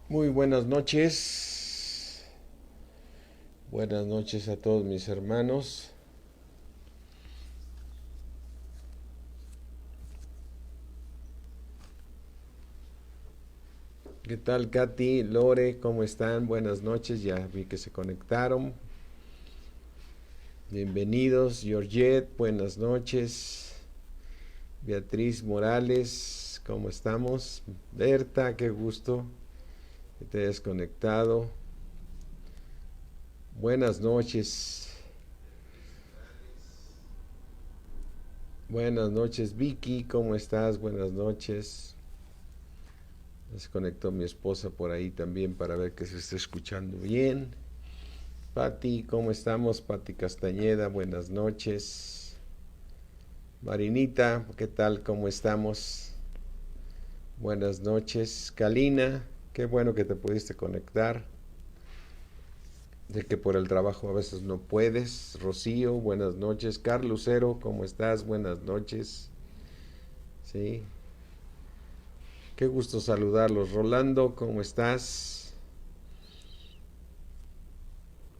Muy buenas noches. Buenas noches a todos mis hermanos. ¿Qué tal, Katy, Lore? ¿Cómo están? Buenas noches. Ya vi que se conectaron. Bienvenidos. Georgette, buenas noches. Beatriz Morales, ¿cómo estamos? Berta, qué gusto que te hayas conectado. Buenas noches. Buenas noches, Vicky, ¿cómo estás? Buenas noches. Se conectó mi esposa por ahí también para ver que se esté escuchando bien. Pati, ¿cómo estamos? Pati Castañeda, buenas noches. Marinita, ¿qué tal? ¿Cómo estamos? Buenas noches. Kalina, qué bueno que te pudiste conectar. De que por el trabajo a veces no puedes. Rocío, buenas noches. Carlos Lucero, ¿cómo estás? Buenas noches. Sí, qué gusto saludarlos. Rolando, ¿cómo estás?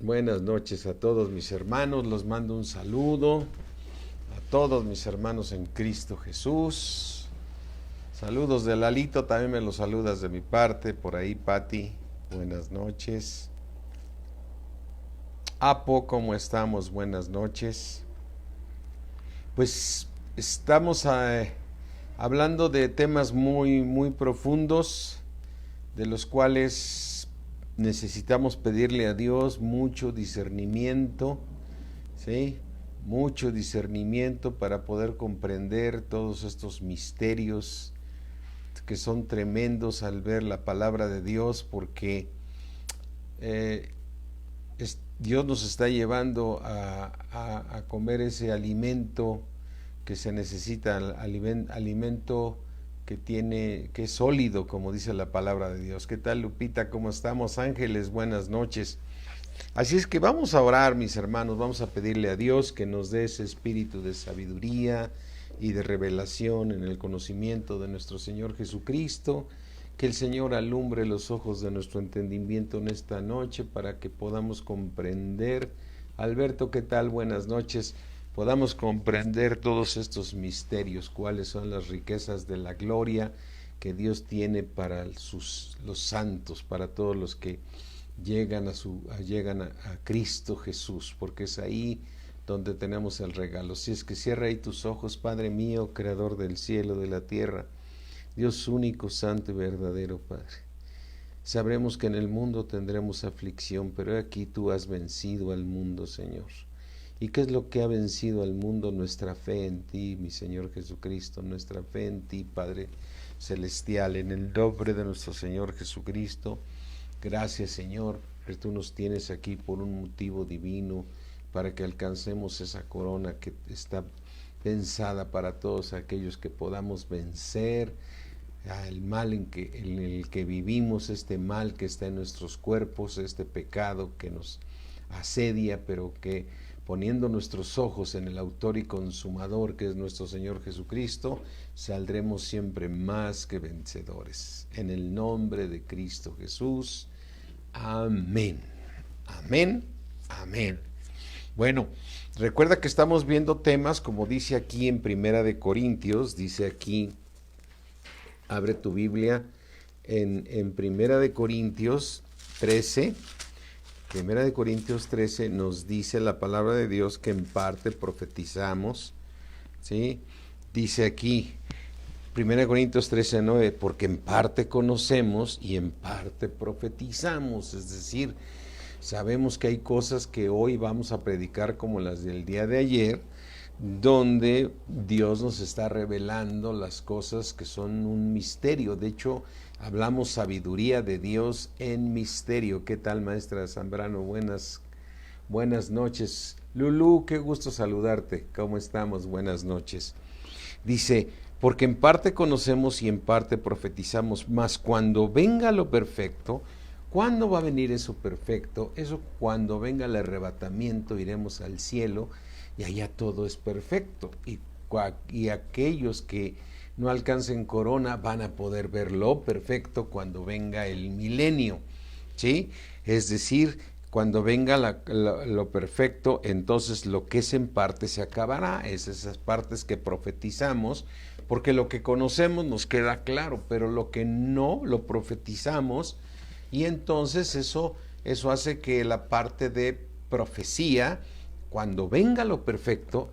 Buenas noches a todos mis hermanos, los mando un saludo a todos mis hermanos en Cristo Jesús. Saludos de Lalito, también me los saludas de mi parte, por ahí Pati, buenas noches. Apo, ¿cómo estamos? Buenas noches. Pues estamos hablando de temas muy profundos, de los cuales necesitamos pedirle a Dios mucho discernimiento, ¿sí? Mucho discernimiento para poder comprender todos estos misterios que son tremendos al ver la palabra de Dios, porque Dios nos está llevando a comer ese alimento que se necesita, alimento que es sólido, como dice la palabra de Dios. ¿Qué tal, Lupita? ¿Cómo estamos? Ángeles, buenas noches. Así es que vamos a orar, mis hermanos, vamos a pedirle a Dios que nos dé ese espíritu de sabiduría y de revelación en el conocimiento de nuestro Señor Jesucristo, que el Señor alumbre los ojos de nuestro entendimiento en esta noche para que podamos comprender. Alberto, ¿qué tal? Buenas noches. Podamos comprender todos estos misterios, cuáles son las riquezas de la gloria que Dios tiene para los santos, para todos los que llegan a Cristo Jesús, porque es ahí donde tenemos el regalo. Si es que cierra ahí tus ojos, Padre mío, creador del cielo, de la tierra, Dios único, santo y verdadero, Padre. Sabremos que en el mundo tendremos aflicción, pero aquí tú has vencido al mundo, Señor. ¿Y qué es lo que ha vencido al mundo? Nuestra fe en ti, mi Señor Jesucristo, nuestra fe en ti, Padre Celestial, en el nombre de nuestro Señor Jesucristo. Gracias, Señor, que tú nos tienes aquí por un motivo divino, para que alcancemos esa corona que está pensada para todos aquellos que podamos vencer el mal en el que vivimos, este mal que está en nuestros cuerpos, este pecado que nos asedia, pero que poniendo nuestros ojos en el autor y consumador que es nuestro Señor Jesucristo, saldremos siempre más que vencedores. En el nombre de Cristo Jesús. Amén. Amén. Amén. Bueno, recuerda que estamos viendo temas, como dice aquí en Primera de Corintios, dice aquí, abre tu Biblia en Primera de Corintios 13. Primera de Corintios 13 nos dice la palabra de Dios que en parte profetizamos, ¿sí? Dice aquí, Primera de Corintios 13:9, porque en parte conocemos y en parte profetizamos, es decir, sabemos que hay cosas que hoy vamos a predicar como las del día de ayer, donde Dios nos está revelando las cosas que son un misterio. De hecho, hablamos sabiduría de Dios en misterio. ¿Qué tal, maestra Zambrano? Buenas noches. Lulú, qué gusto saludarte. ¿Cómo estamos? Buenas noches. Dice, porque en parte conocemos y en parte profetizamos, mas cuando venga lo perfecto, ¿cuándo va a venir eso perfecto? Eso cuando venga el arrebatamiento, iremos al cielo y allá todo es perfecto. Y aquellos que no alcancen corona van a poder ver lo perfecto cuando venga el milenio, ¿sí? Es decir, cuando venga lo perfecto, entonces lo que es en parte se acabará, es esas partes que profetizamos, porque lo que conocemos nos queda claro, pero lo que no lo profetizamos, y entonces eso hace que la parte de profecía, cuando venga lo perfecto,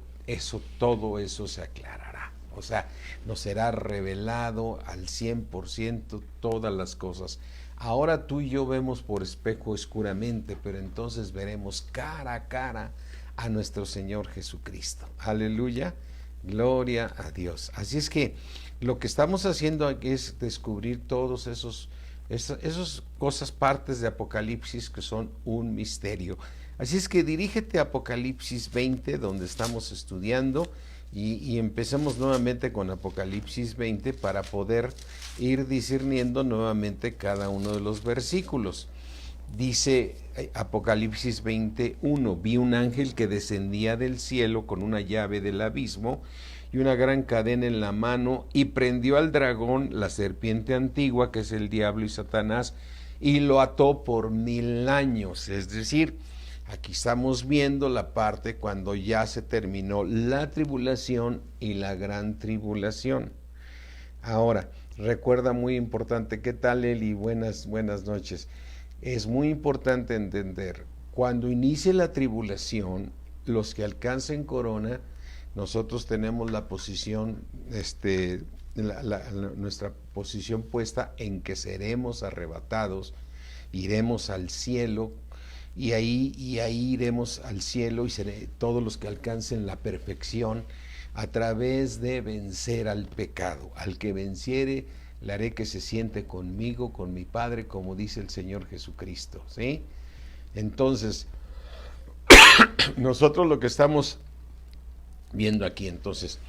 todo eso se aclarará. O sea, nos será revelado al 100% todas las cosas. Ahora tú y yo vemos por espejo oscuramente, pero entonces veremos cara a cara a nuestro Señor Jesucristo. Aleluya, gloria a Dios. Así es que lo que estamos haciendo aquí es descubrir todos esas cosas, partes de Apocalipsis que son un misterio. Así es que dirígete a Apocalipsis 20, donde estamos estudiando, y empecemos nuevamente con Apocalipsis 20 para poder ir discerniendo nuevamente cada uno de los versículos. Dice Apocalipsis 21, vi un ángel que descendía del cielo con una llave del abismo y una gran cadena en la mano, y prendió al dragón, la serpiente antigua, que es el diablo y Satanás, y lo ató por 1000 años. Es decir, aquí estamos viendo la parte cuando ya se terminó la tribulación y la gran tribulación. Ahora, recuerda, muy importante, ¿qué tal, Eli? Buenas noches. Es muy importante entender, cuando inicie la tribulación, los que alcancen corona, nosotros tenemos la posición, nuestra posición puesta en que seremos arrebatados, iremos al cielo, y ahí iremos al cielo, y todos los que alcancen la perfección a través de vencer al pecado. Al que venciere, le haré que se siente conmigo, con mi Padre, como dice el Señor Jesucristo, ¿sí? Entonces, nosotros lo que estamos viendo aquí, entonces,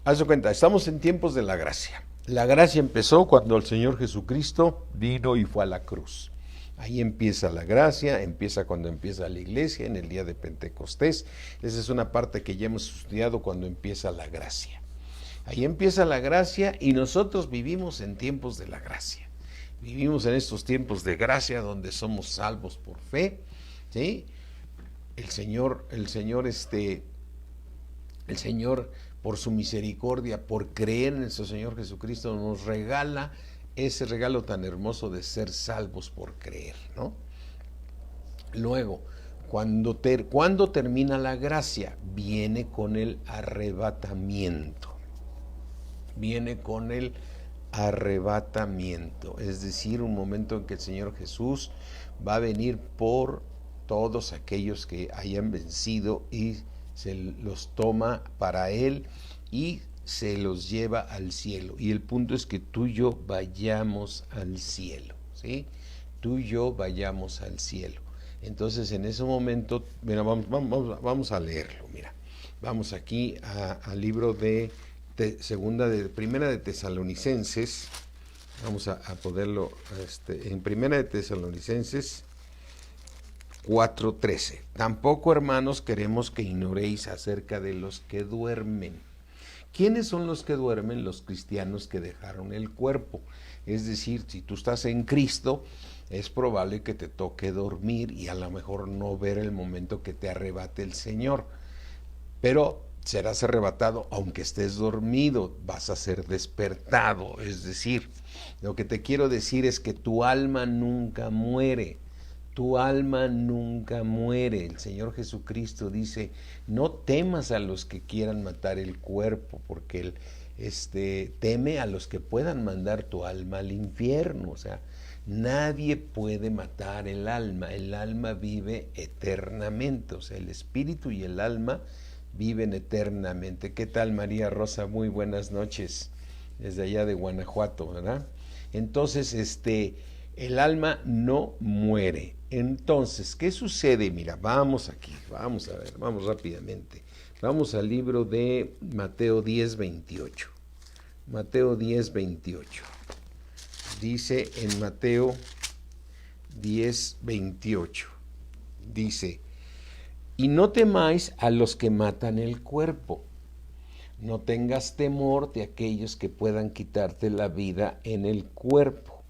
haz de cuenta, estamos en tiempos de la gracia. La gracia empezó cuando el Señor Jesucristo vino y fue a la cruz. Ahí empieza la gracia, empieza cuando empieza la iglesia, en el día de Pentecostés. Esa es una parte que ya hemos estudiado, cuando empieza la gracia. Ahí empieza la gracia, y nosotros vivimos en tiempos de la gracia. Vivimos en estos tiempos de gracia donde somos salvos por fe, ¿sí? El Señor, por su misericordia, por creer en nuestro Señor Jesucristo, nos regala ese regalo tan hermoso de ser salvos por creer, ¿no? Luego, cuando termina la gracia, viene con el arrebatamiento. Viene con el arrebatamiento, es decir, un momento en que el Señor Jesús va a venir por todos aquellos que hayan vencido, y se los toma para Él y se los lleva al cielo. Y el punto es que tú y yo vayamos al cielo, ¿sí? Tú y yo vayamos al cielo. Entonces, en ese momento, mira, vamos a leerlo, mira. Vamos aquí al libro de Primera de Tesalonicenses. Vamos a poderlo, en Primera de Tesalonicenses 4:13. Tampoco, hermanos, queremos que ignoréis acerca de los que duermen. ¿Quiénes son los que duermen? Los cristianos que dejaron el cuerpo. Es decir, si tú estás en Cristo, es probable que te toque dormir y a lo mejor no ver el momento que te arrebate el Señor. Pero serás arrebatado aunque estés dormido, vas a ser despertado. Es decir, lo que te quiero decir es que tu alma nunca muere. Tu alma nunca muere. El Señor Jesucristo dice, no temas a los que quieran matar el cuerpo, porque Él teme a los que puedan mandar tu alma al infierno. O sea, nadie puede matar el alma vive eternamente. O sea, el espíritu y el alma viven eternamente. ¿Qué tal, María Rosa? Muy buenas noches, desde allá de Guanajuato, ¿verdad? Entonces, el alma no muere. Entonces, ¿qué sucede? Mira, vamos aquí, vamos a ver, vamos rápidamente. Vamos al libro de Mateo 10:28. Mateo 10:28. Dice en Mateo 10:28, dice, y no temáis a los que matan el cuerpo, No tengas temor de aquellos que puedan quitarte la vida en el cuerpo,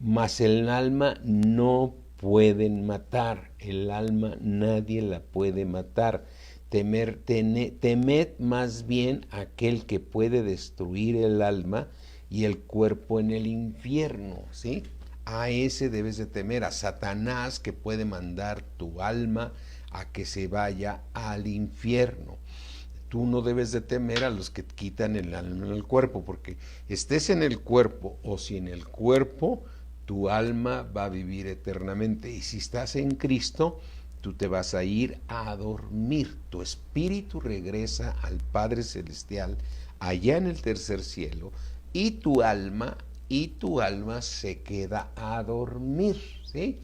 mas el alma no pueden matar. El alma nadie la puede matar. Temed más bien aquel que puede destruir el alma y el cuerpo en el infierno, ¿sí? A ese debes de temer, a Satanás, que puede mandar tu alma a que se vaya al infierno. Tú no debes de temer a los que quitan el alma en el cuerpo, porque estés en el cuerpo o sin el cuerpo, tu alma va a vivir eternamente. Y si estás en Cristo, tú te vas a ir a dormir. Tu espíritu regresa al Padre Celestial, allá en el tercer cielo, y tu alma se queda a dormir, ¿sí?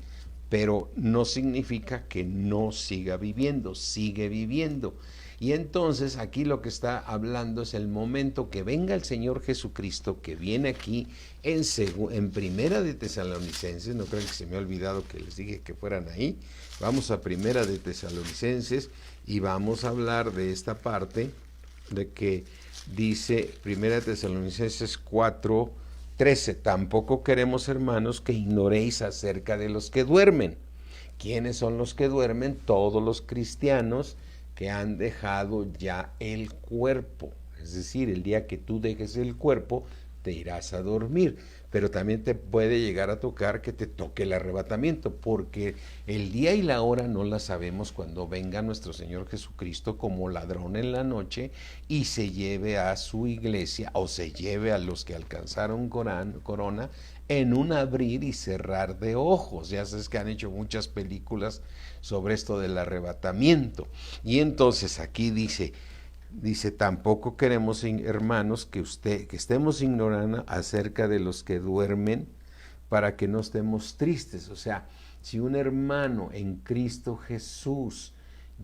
Pero no significa que no siga viviendo, sigue viviendo. Y entonces aquí lo que está hablando es el momento que venga el Señor Jesucristo, que viene aquí en Primera de Tesalonicenses. No creo que se me ha olvidado que les dije que fueran ahí. Vamos a Primera de Tesalonicenses y vamos a hablar de esta parte de que dice Primera de Tesalonicenses 4:13: tampoco queremos, hermanos, que ignoréis acerca de los que duermen. ¿Quiénes son los que duermen? Todos los cristianos que han dejado ya el cuerpo. Es decir, el día que tú dejes el cuerpo, te irás a dormir. Pero también te puede llegar a tocar que te toque el arrebatamiento, porque el día y la hora no la sabemos cuando venga nuestro Señor Jesucristo como ladrón en la noche y se lleve a su iglesia o se lleve a los que alcanzaron corona en un abrir y cerrar de ojos. Ya sabes que han hecho muchas películas sobre esto del arrebatamiento. Y entonces aquí dice, tampoco queremos, hermanos, que estemos ignorando acerca de los que duermen, para que no estemos tristes. O sea, si un hermano en Cristo Jesús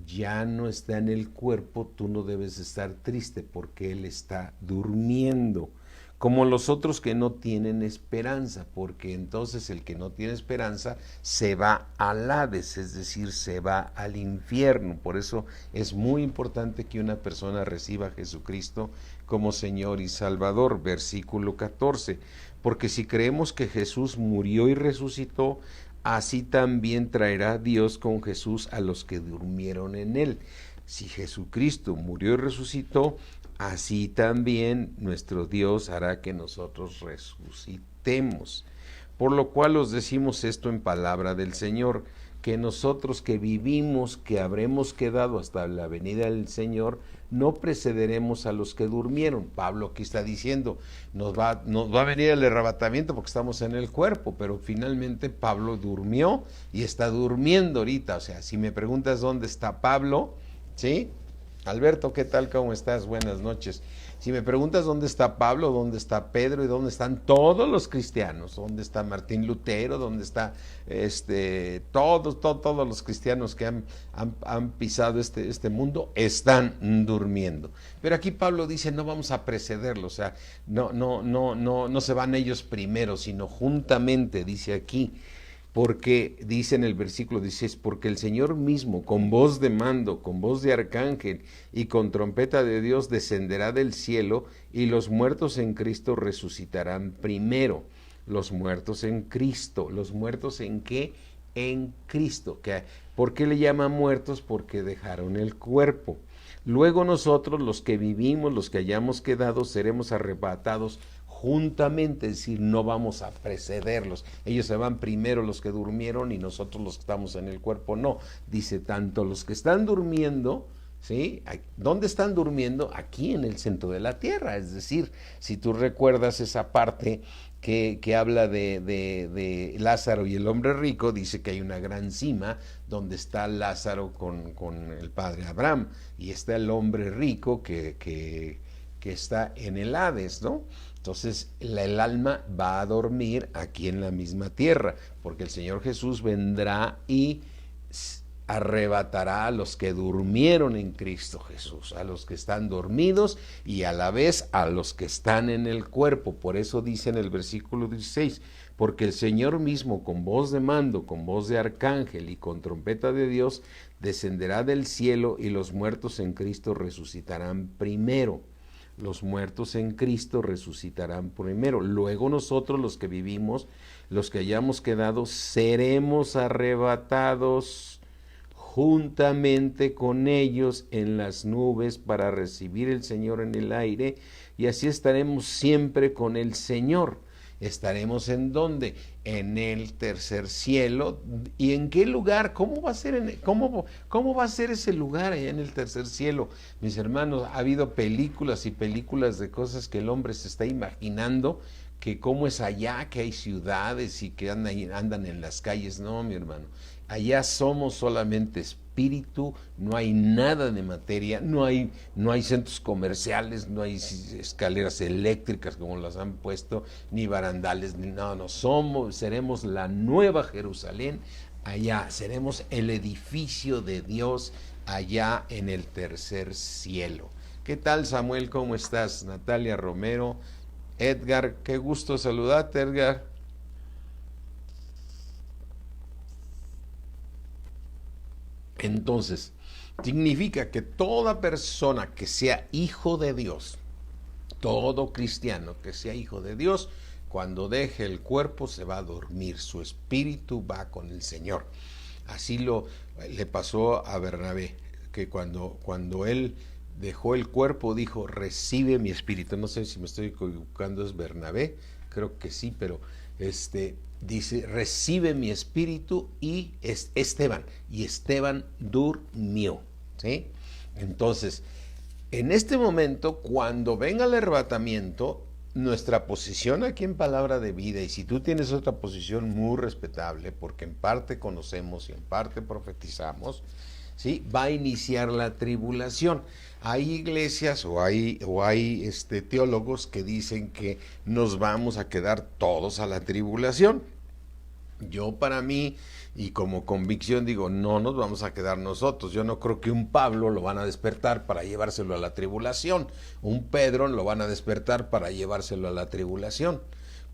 ya no está en el cuerpo, tú no debes estar triste porque él está durmiendo, como los otros que no tienen esperanza, porque entonces el que no tiene esperanza se va al Hades, es decir, se va al infierno. Por eso es muy importante que una persona reciba a Jesucristo como Señor y Salvador. Versículo 14: porque si creemos que Jesús murió y resucitó, así también traerá Dios con Jesús a los que durmieron en él. Si Jesucristo murió y resucitó, así también nuestro Dios hará que nosotros resucitemos. Por lo cual os decimos esto en palabra del Señor, que nosotros que vivimos, que habremos quedado hasta la venida del Señor, no precederemos a los que durmieron. Pablo aquí está diciendo, nos va a venir el arrebatamiento porque estamos en el cuerpo, pero finalmente Pablo durmió y está durmiendo ahorita. O sea, si me preguntas dónde está Pablo, ¿sí? Alberto, ¿qué tal? ¿Cómo estás? Buenas noches. Si me preguntas dónde está Pablo, dónde está Pedro y dónde están todos los cristianos, dónde está Martín Lutero, dónde está todos los cristianos que han pisado este mundo, están durmiendo. Pero aquí Pablo dice, no vamos a precederlos, o sea, no se van ellos primero, sino juntamente, dice aquí. Porque dice en el versículo 16, porque el Señor mismo, con voz de mando, con voz de arcángel y con trompeta de Dios, descenderá del cielo, y los muertos en Cristo resucitarán primero. Los muertos en Cristo. ¿Los muertos en qué? En Cristo. ¿Por qué le llama muertos? Porque dejaron el cuerpo. Luego nosotros, los que vivimos, los que hayamos quedado, seremos arrebatados juntamente, es decir, no vamos a precederlos. Ellos se van primero, los que durmieron, y nosotros los que estamos en el cuerpo no. Dice, tanto los que están durmiendo, ¿sí? ¿Dónde están durmiendo? Aquí en el centro de la tierra. Es decir, si tú recuerdas esa parte que habla de Lázaro y el hombre rico, dice que hay una gran cima donde está Lázaro con el padre Abraham, y está el hombre rico que está en el Hades, ¿no? Entonces el alma va a dormir aquí en la misma tierra, porque el Señor Jesús vendrá y arrebatará a los que durmieron en Cristo Jesús, a los que están dormidos y a la vez a los que están en el cuerpo. Por eso dice en el versículo 16, porque el Señor mismo, con voz de mando, con voz de arcángel y con trompeta de Dios, descenderá del cielo, y los muertos en Cristo resucitarán primero. Los muertos en Cristo resucitarán primero. Luego nosotros, los que vivimos, los que hayamos quedado, seremos arrebatados juntamente con ellos en las nubes para recibir el Señor en el aire, y así estaremos siempre con el Señor. ¿Estaremos en dónde? En el tercer cielo. ¿Y en qué lugar? ¿Cómo va a ser, cómo va a ser ese lugar allá en el tercer cielo? Mis hermanos, ha habido películas y películas de cosas que el hombre se está imaginando, que cómo es allá, que hay ciudades y que andan en las calles. No, mi hermano, allá somos solamente espíritu, no hay nada de materia, no hay centros comerciales, no hay escaleras eléctricas como las han puesto, ni barandales, seremos la nueva Jerusalén allá, seremos el edificio de Dios allá en el tercer cielo. ¿Qué tal, Samuel? ¿Cómo estás? Natalia Romero, Edgar, qué gusto saludarte, Edgar. Entonces, significa que toda persona que sea hijo de Dios, todo cristiano que sea hijo de Dios, cuando deje el cuerpo se va a dormir, su espíritu va con el Señor. Así le pasó a Bernabé, que cuando él dejó el cuerpo dijo, recibe mi espíritu. No sé si me estoy equivocando, es Bernabé, creo que sí, pero dice, recibe mi espíritu, y Esteban durmió, ¿sí? Entonces, en este momento, cuando venga el arrebatamiento, nuestra posición aquí en Palabra de Vida, y si tú tienes otra posición muy respetable, porque en parte conocemos y en parte profetizamos, ¿sí?, va a iniciar la tribulación. Hay iglesias o hay teólogos que dicen que nos vamos a quedar todos a la tribulación. Yo, para mí, y como convicción, digo, no nos vamos a quedar nosotros. Yo no creo que un Pablo lo van a despertar para llevárselo a la tribulación, un Pedro lo van a despertar para llevárselo a la tribulación.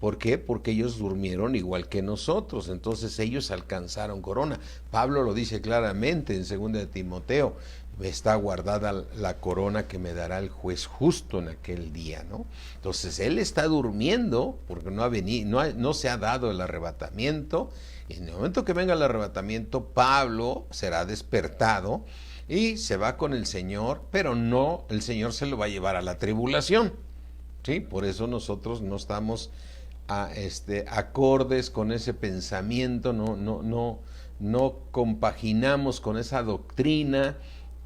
¿Por qué? Porque ellos durmieron igual que nosotros, entonces ellos alcanzaron corona. Pablo lo dice claramente en 2 de Timoteo, está guardada la corona que me dará el juez justo en aquel día, ¿no? Entonces él está durmiendo porque no se ha dado el arrebatamiento, y en el momento que venga el arrebatamiento, Pablo será despertado y se va con el Señor, pero no, el Señor se lo va a llevar a la tribulación, ¿sí? Por eso nosotros no estamos acordes con ese pensamiento, no compaginamos con esa doctrina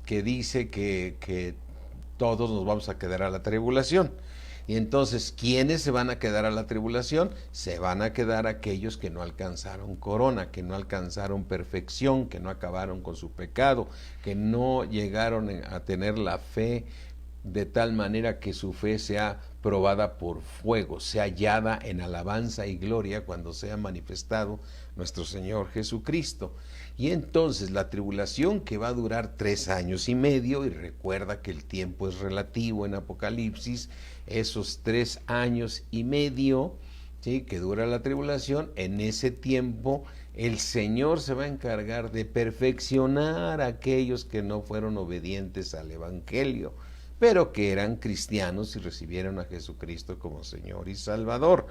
que dice que todos nos vamos a quedar a la tribulación. Y entonces, ¿quiénes se van a quedar a la tribulación? Se van a quedar aquellos que no alcanzaron corona, que no alcanzaron perfección, que no acabaron con su pecado, que no llegaron a tener la fe de tal manera que su fe sea probada por fuego, sea hallada en alabanza y gloria cuando sea manifestado nuestro Señor Jesucristo. Y entonces la tribulación, que va a durar 3 años y medio, y recuerda que el tiempo es relativo en Apocalipsis, esos 3 años y medio, ¿sí?, que dura la tribulación, en ese tiempo el Señor se va a encargar de perfeccionar a aquellos que no fueron obedientes al Evangelio, pero que eran cristianos y recibieron a Jesucristo como Señor y Salvador.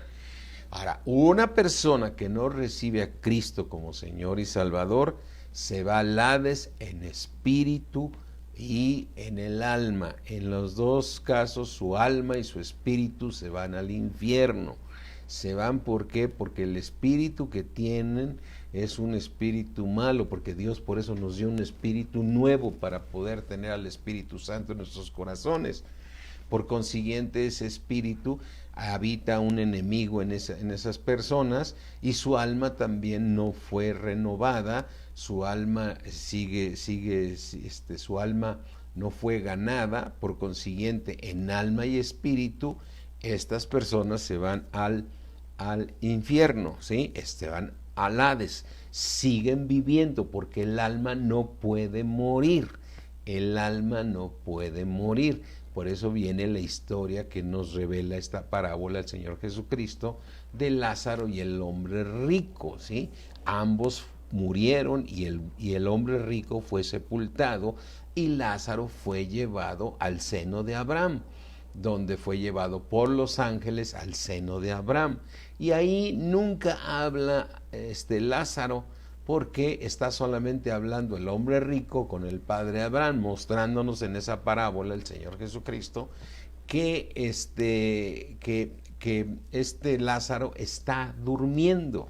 Ahora, una persona que no recibe a Cristo como Señor y Salvador se va al Hades en espíritu y en el alma. En los dos casos, su alma y su espíritu se van al infierno. Se van, ¿por qué? Porque el espíritu que tienen es un espíritu malo, porque Dios por eso nos dio un espíritu nuevo para poder tener al Espíritu Santo en nuestros corazones. Por consiguiente, ese espíritu habita un enemigo en esas personas, y su alma también no fue renovada, su alma su alma no fue ganada. Por consiguiente, en alma y espíritu, estas personas se van al infierno, ¿sí? Van al Hades, siguen viviendo, porque el alma no puede morir, el alma no puede morir. Por eso viene la historia que nos revela esta parábola el Señor Jesucristo de Lázaro y el hombre rico, ¿sí? Ambos murieron, y el hombre rico fue sepultado, y Lázaro fue llevado al seno de Abraham. donde fue llevado por los ángeles al seno de Abraham. Y ahí nunca habla Lázaro, porque está solamente hablando el hombre rico con el padre Abraham, mostrándonos en esa parábola el Señor Jesucristo que este Lázaro está durmiendo.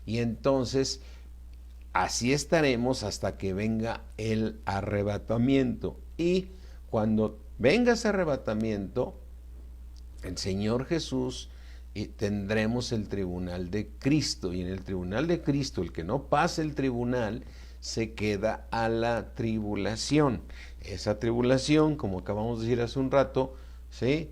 Y entonces así estaremos hasta que venga el arrebatamiento. Y cuando venga ese arrebatamiento, el Señor Jesús, tendremos el tribunal de Cristo. Y en el tribunal de Cristo, el que no pase el tribunal se queda a la tribulación. Esa tribulación, como acabamos de decir hace un rato, ¿sí?,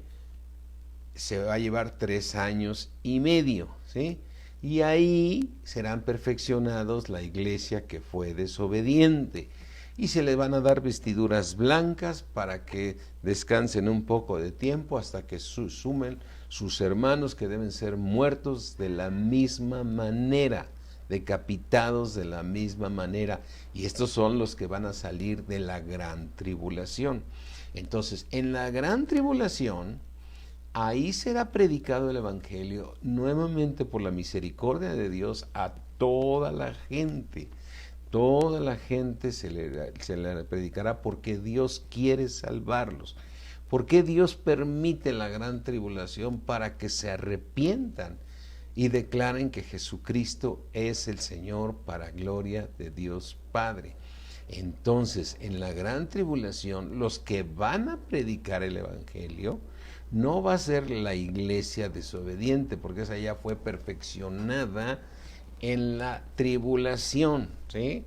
se va a llevar 3 años y medio, ¿sí? Y ahí serán perfeccionados la iglesia que fue desobediente. Y se les van a dar vestiduras blancas para que descansen un poco de tiempo hasta que sumen sus hermanos que deben ser muertos de la misma manera, decapitados de la misma manera. Y estos son los que van a salir de la gran tribulación. Entonces, en la gran tribulación, ahí será predicado el evangelio nuevamente por la misericordia de Dios a toda la gente. Toda la gente se le predicará porque Dios quiere salvarlos. Porque Dios permite la gran tribulación para que se arrepientan y declaren que Jesucristo es el Señor para gloria de Dios Padre. Entonces, en la gran tribulación, los que van a predicar el evangelio no va a ser la iglesia desobediente, porque esa ya fue perfeccionada en la tribulación, ¿sí?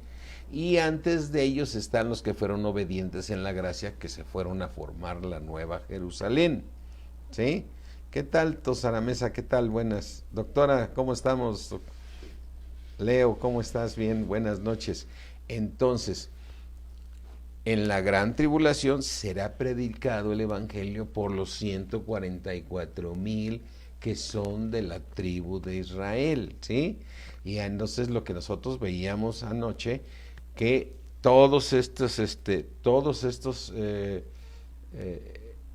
Y antes de ellos están los que fueron obedientes en la gracia, que se fueron a formar la nueva Jerusalén, ¿sí? ¿Qué tal, Tosaramesa? ¿Qué tal? Buenas. Doctora, ¿cómo estamos? Leo, ¿cómo estás? Bien, buenas noches. Entonces, en la gran tribulación será predicado el evangelio por los 144,000 que son de la tribu de Israel, ¿sí? Y entonces lo que nosotros veíamos anoche, que todos estos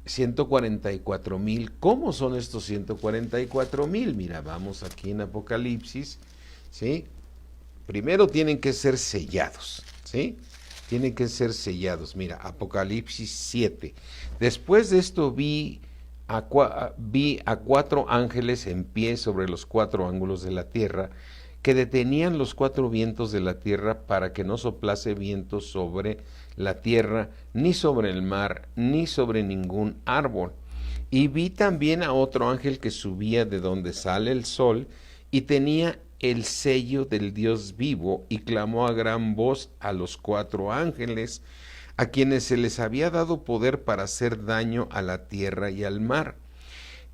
144,000, ¿cómo son estos 144,000? Mira, vamos aquí en Apocalipsis, ¿sí? Primero tienen que ser sellados, ¿sí? Tienen que ser sellados. Mira, Apocalipsis 7. Después de esto vi a 4 ángeles en pie sobre los 4 ángulos de la tierra, que detenían los 4 vientos de la tierra para que no soplase viento sobre la tierra, ni sobre el mar, ni sobre ningún árbol. Y vi también a otro ángel que subía de donde sale el sol, y tenía el sello del Dios vivo, y clamó a gran voz a los 4 ángeles, a quienes se les había dado poder para hacer daño a la tierra y al mar,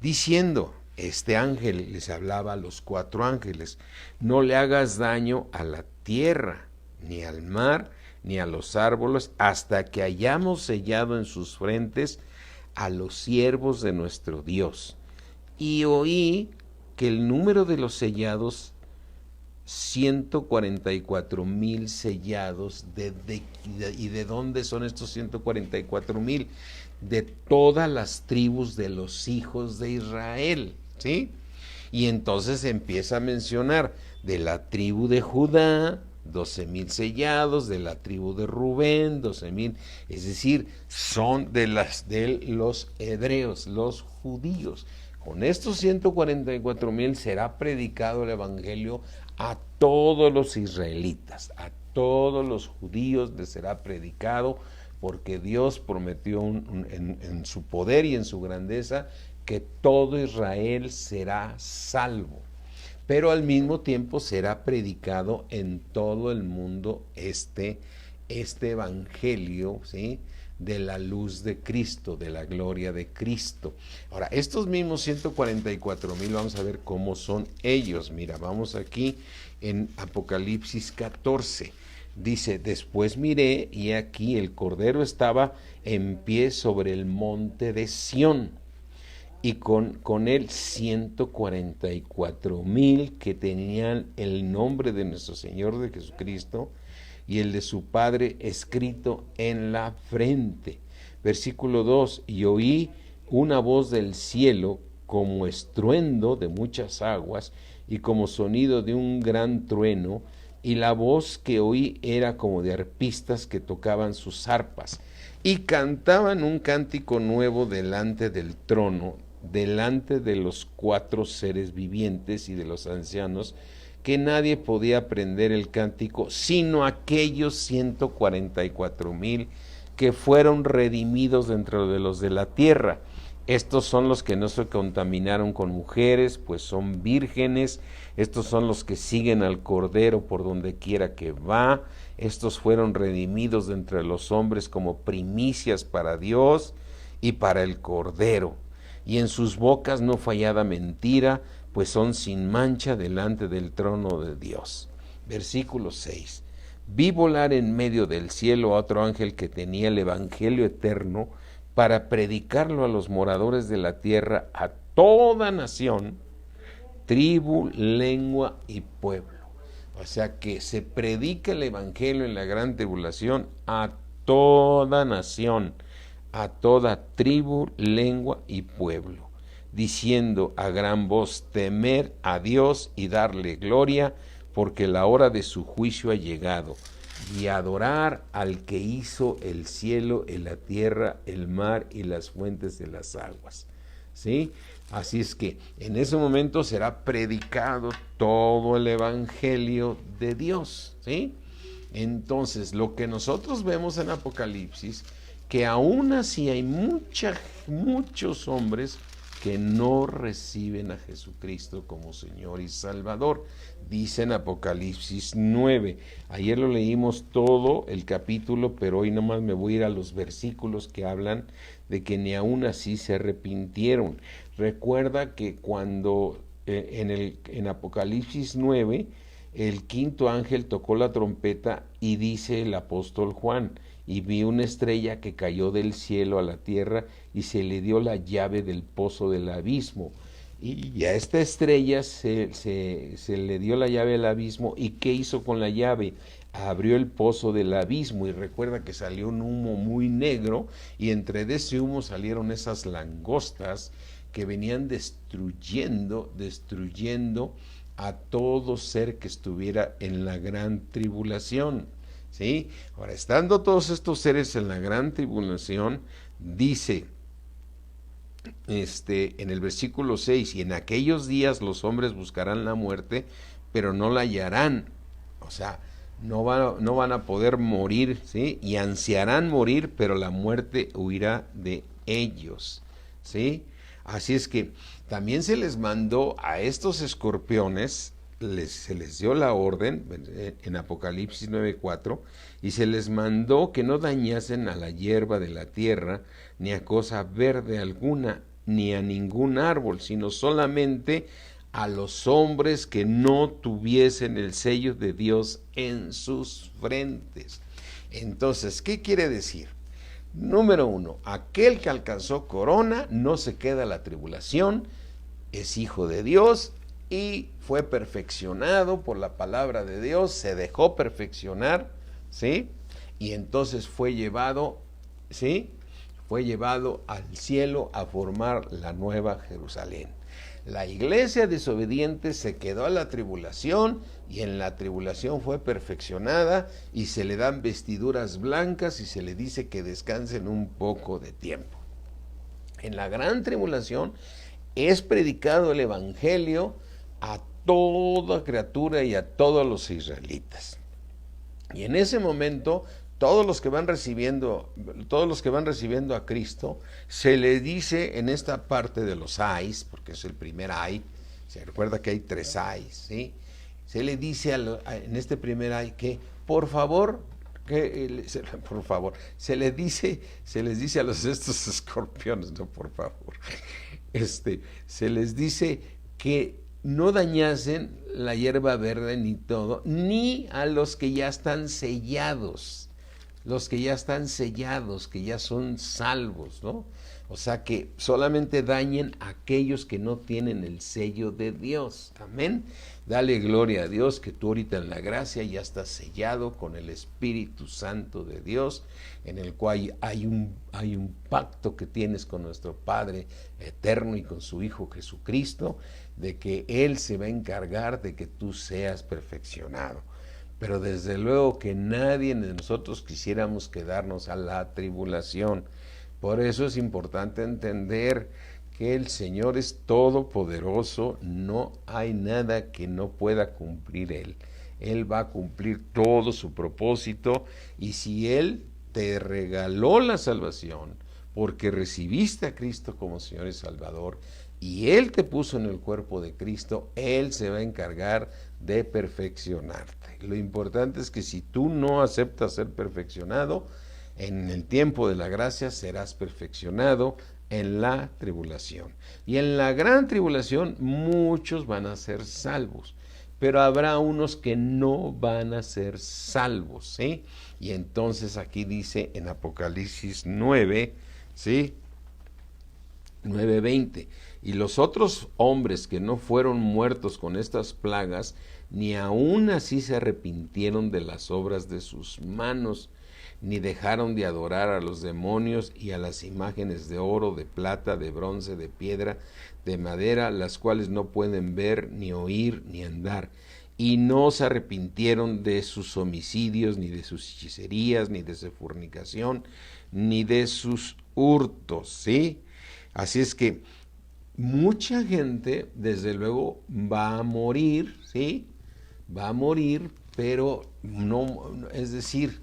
diciendo, este ángel les hablaba a los 4 ángeles, no le hagas daño a la tierra, ni al mar, ni a los árboles, hasta que hayamos sellado en sus frentes a los siervos de nuestro Dios. Y oí que el número de los sellados, 144,000 sellados. ¿Y de dónde son estos 144,000? De todas las tribus de los hijos de Israel, ¿sí? Y entonces empieza a mencionar de la tribu de Judá, 12,000 sellados, de la tribu de Rubén, 12,000, es decir, son de los hebreos, los judíos. Con estos 144,000 será predicado el evangelio a todos los israelitas, a todos los judíos les será predicado, porque Dios prometió en su poder y en su grandeza que todo Israel será salvo. Pero al mismo tiempo será predicado en todo el mundo este evangelio, ¿sí?, de la luz de Cristo, de la gloria de Cristo. Ahora, estos mismos 144,000, vamos a ver cómo son ellos. Mira, vamos aquí en Apocalipsis 14. Dice, después miré y aquí el Cordero estaba en pie sobre el monte de Sión, y con él 144,000 que tenían el nombre de nuestro Señor de Jesucristo y el de su Padre escrito en la frente. Versículo 2, y oí una voz del cielo como estruendo de muchas aguas y como sonido de un gran trueno, y la voz que oí era como de arpistas que tocaban sus arpas y cantaban un cántico nuevo delante del trono, delante de los 4 seres vivientes y de los ancianos, que nadie podía aprender el cántico sino aquellos 144,000 que fueron redimidos dentro de los de la tierra. Estos son los que no se contaminaron con mujeres, pues son vírgenes. Estos son los que siguen al Cordero por donde quiera que va. Estos fueron redimidos de entre los hombres como primicias para Dios y para el Cordero. Y en sus bocas no fallada mentira, pues son sin mancha delante del trono de Dios. Versículo 6. Vi volar en medio del cielo a otro ángel que tenía el evangelio eterno para predicarlo a los moradores de la tierra, a toda nación, tribu, lengua y pueblo. O sea que se predica el evangelio en la gran tribulación a toda nación, a toda tribu, lengua y pueblo, diciendo a gran voz: temer a Dios y darle gloria, porque la hora de su juicio ha llegado, y adorar al que hizo el cielo y la tierra, el mar y las fuentes de las aguas. ¿Sí? Así es que en ese momento será predicado todo el evangelio de Dios. ¿Sí? Entonces, lo que nosotros vemos en Apocalipsis, que aún así hay muchos hombres que no reciben a Jesucristo como Señor y Salvador. Dice en Apocalipsis 9. Ayer lo leímos todo el capítulo, pero hoy nomás me voy a ir a los versículos que hablan de que ni aún así se arrepintieron. Recuerda que cuando en Apocalipsis 9, el quinto ángel tocó la trompeta y dice el apóstol Juan: y vi una estrella que cayó del cielo a la tierra y se le dio la llave del pozo del abismo. Y a esta estrella se le dio la llave del abismo. ¿Y qué hizo con la llave? Abrió el pozo del abismo, y recuerda que salió un humo muy negro, y entre de ese humo salieron esas langostas que venían destruyendo a todo ser que estuviera en la gran tribulación. ¿Sí? Ahora, estando todos estos seres en la gran tribulación, dice en el versículo 6, y en aquellos días los hombres buscarán la muerte, pero no la hallarán. O sea, no van a poder morir, ¿sí? Y ansiarán morir, pero la muerte huirá de ellos, ¿sí? Así es que también se les mandó a estos escorpiones, se les dio la orden en Apocalipsis 9:4, y se les mandó que no dañasen a la hierba de la tierra, ni a cosa verde alguna, ni a ningún árbol, sino solamente a los hombres que no tuviesen el sello de Dios en sus frentes. Entonces, ¿qué quiere decir? Número 1, aquel que alcanzó corona no se queda la tribulación, es hijo de Dios y fue perfeccionado por la palabra de Dios, se dejó perfeccionar, ¿sí? Y entonces fue llevado, ¿sí? Fue llevado al cielo a formar la nueva Jerusalén. La iglesia desobediente se quedó a la tribulación, y en la tribulación fue perfeccionada, y se le dan vestiduras blancas y se le dice que descansen un poco de tiempo. En la gran tribulación es predicado el evangelio a toda criatura y a todos los israelitas. Y en ese momento todos los que van recibiendo a Cristo, se les dice en esta parte de los ayes, porque es el primer ay, se recuerda que hay 3 ayes, ¿sí? Se le dice en este primer ay que por favor, se les dice a estos escorpiones, no por favor, se les dice que no dañasen la hierba verde ni todo, ni a los que ya están sellados, que ya son salvos, ¿no? O sea que solamente dañen a aquellos que no tienen el sello de Dios. Amén. Dale gloria a Dios que tú ahorita en la gracia ya estás sellado con el Espíritu Santo de Dios, en el cual hay un pacto que tienes con nuestro Padre eterno y con su Hijo Jesucristo, de que Él se va a encargar de que tú seas perfeccionado. Pero desde luego que nadie de nosotros quisiéramos quedarnos a la tribulación. Por eso es importante entender que el Señor es todopoderoso, no hay nada que no pueda cumplir Él. Él va a cumplir todo su propósito, y si Él te regaló la salvación porque recibiste a Cristo como Señor y Salvador, y Él te puso en el cuerpo de Cristo, Él se va a encargar de perfeccionarte. Lo importante es que si tú no aceptas ser perfeccionado, en el tiempo de la gracia serás perfeccionado en la tribulación. Y en la gran tribulación muchos van a ser salvos, pero habrá unos que no van a ser salvos, ¿sí? Y entonces aquí dice en Apocalipsis 9, ¿sí? 9:20, y los otros hombres que no fueron muertos con estas plagas, ni aun así se arrepintieron de las obras de sus manos, ni dejaron de adorar a los demonios y a las imágenes de oro, de plata, de bronce, de piedra, de madera, las cuales no pueden ver, ni oír, ni andar. Y no se arrepintieron de sus homicidios, ni de sus hechicerías, ni de su fornicación, ni de sus hurtos, ¿sí? Así es que mucha gente, desde luego, va a morir, ¿sí? Va a morir, pero no, es decir,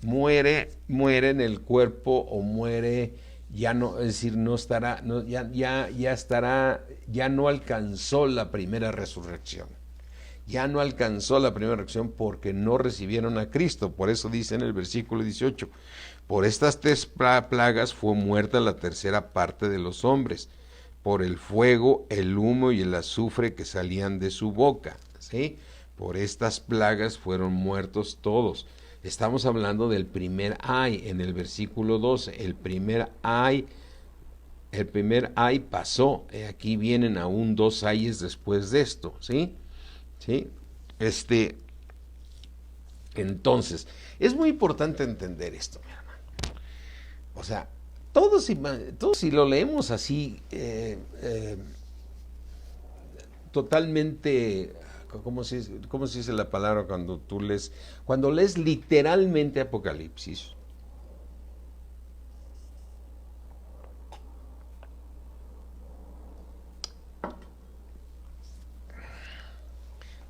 muere en el cuerpo, o muere, ya no, es decir, no estará, no, ya estará, ya no alcanzó la primera resurrección. Ya no alcanzó la primera resurrección porque no recibieron a Cristo. Por eso dice en el versículo 18, por estas 3 plagas fue muerta la tercera parte de los hombres, por el fuego, el humo y el azufre que salían de su boca, ¿sí? Por estas plagas fueron muertos todos. Estamos hablando del primer ay en el versículo 12. El primer ay pasó. Aquí vienen aún 2 ayes después de esto, ¿sí? ¿Sí? Entonces, es muy importante entender esto, mi hermano. O sea, todos si lo leemos así, totalmente, ¿cómo se dice la palabra cuando lees literalmente Apocalipsis?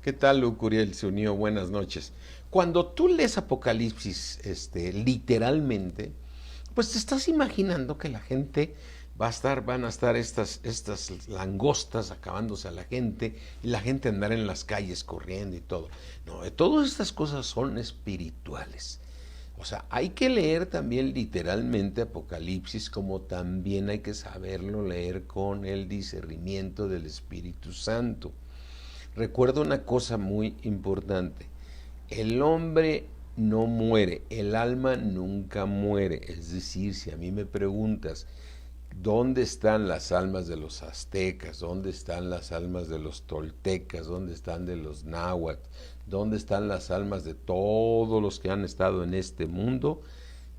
¿Qué tal, Lucuriel? Se unió, buenas noches. Cuando tú lees Apocalipsis literalmente, pues te estás imaginando que la gente van a estar estas langostas acabándose a la gente, y la gente andar en las calles corriendo y todo. No, todas estas cosas son espirituales. O sea, hay que leer también literalmente Apocalipsis, como también hay que saberlo leer con el discernimiento del Espíritu Santo. Recuerda una cosa muy importante: el hombre no muere, el alma nunca muere. Es decir, si a mí me preguntas, ¿dónde están las almas de los aztecas? ¿Dónde están las almas de los toltecas? ¿Dónde están de los náhuatl? ¿Dónde están las almas de todos los que han estado en este mundo?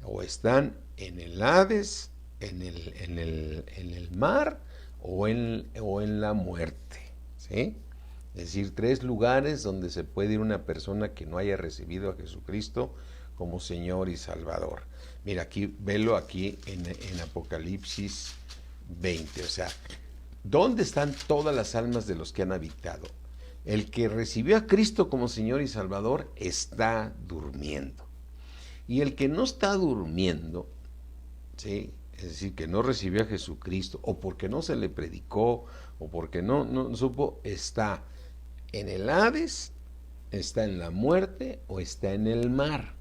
O están en el Hades, en el mar, o en la muerte, ¿sí? Es decir, 3 lugares donde se puede ir una persona que no haya recibido a Jesucristo como Señor y Salvador. Mira, aquí, velo aquí en Apocalipsis 20. O sea, ¿dónde están todas las almas de los que han habitado? El que recibió a Cristo como Señor y Salvador está durmiendo. Y el que no está durmiendo, ¿sí? Es decir, que no recibió a Jesucristo, o porque no se le predicó, o porque no supo, está en el Hades, está en la muerte, o está en el mar.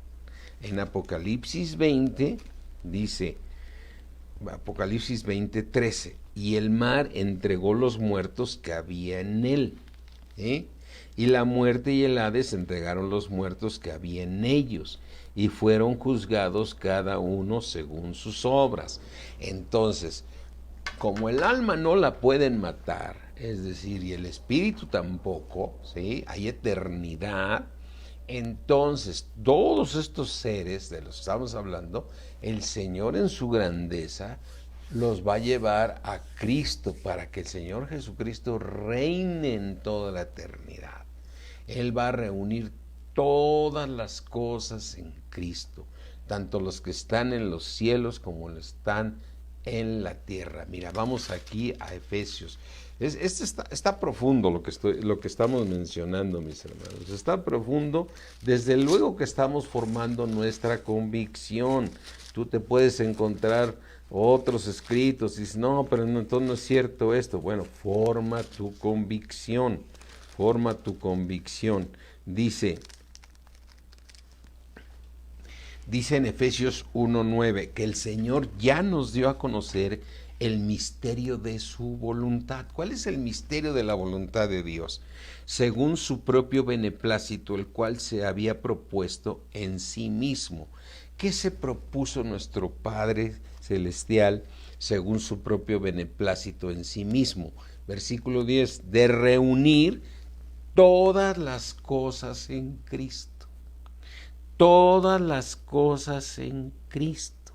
En Apocalipsis 20 dice, Apocalipsis 20:13, y el mar entregó los muertos que había en él, ¿eh? Y la muerte y el Hades entregaron los muertos que había en ellos, y fueron juzgados cada uno según sus obras. Entonces, como el alma no la pueden matar, es decir, y el espíritu tampoco, ¿sí? Hay eternidad. Entonces, todos estos seres de los que estamos hablando, el Señor en su grandeza los va a llevar a Cristo para que el Señor Jesucristo reine en toda la eternidad. Él va a reunir todas las cosas en Cristo, tanto los que están en los cielos como los que están en la tierra. Mira, vamos aquí a Efesios. Está profundo lo que estamos mencionando, mis hermanos. Está profundo, desde luego que estamos formando nuestra convicción. Tú te puedes encontrar otros escritos y dices, no, pero no, entonces no es cierto esto. Bueno, forma tu convicción, forma tu convicción. Dice en Efesios 1:9 que el Señor ya nos dio a conocer el misterio de su voluntad. ¿Cuál es el misterio de la voluntad de Dios? Según su propio beneplácito, el cual se había propuesto en sí mismo. ¿Qué se propuso nuestro Padre Celestial según su propio beneplácito en sí mismo? Versículo 10, de reunir todas las cosas en Cristo. Todas las cosas en Cristo.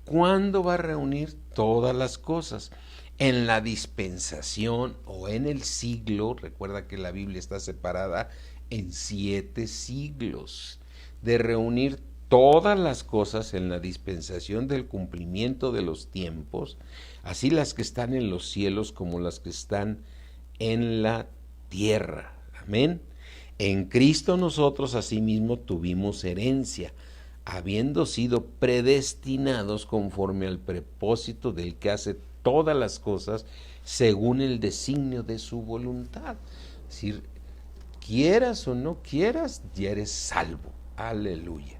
¿Cuándo va a reunir todas las cosas? En la dispensación o en el siglo. Recuerda que la Biblia está separada en 7 siglos. De reunir todas las cosas en la dispensación del cumplimiento de los tiempos, así las que están en los cielos como las que están en la tierra. Amén. En Cristo nosotros asimismo tuvimos herencia, habiendo sido predestinados conforme al propósito del que hace todas las cosas según el designio de su voluntad. Es decir, quieras o no quieras, ya eres salvo. Aleluya.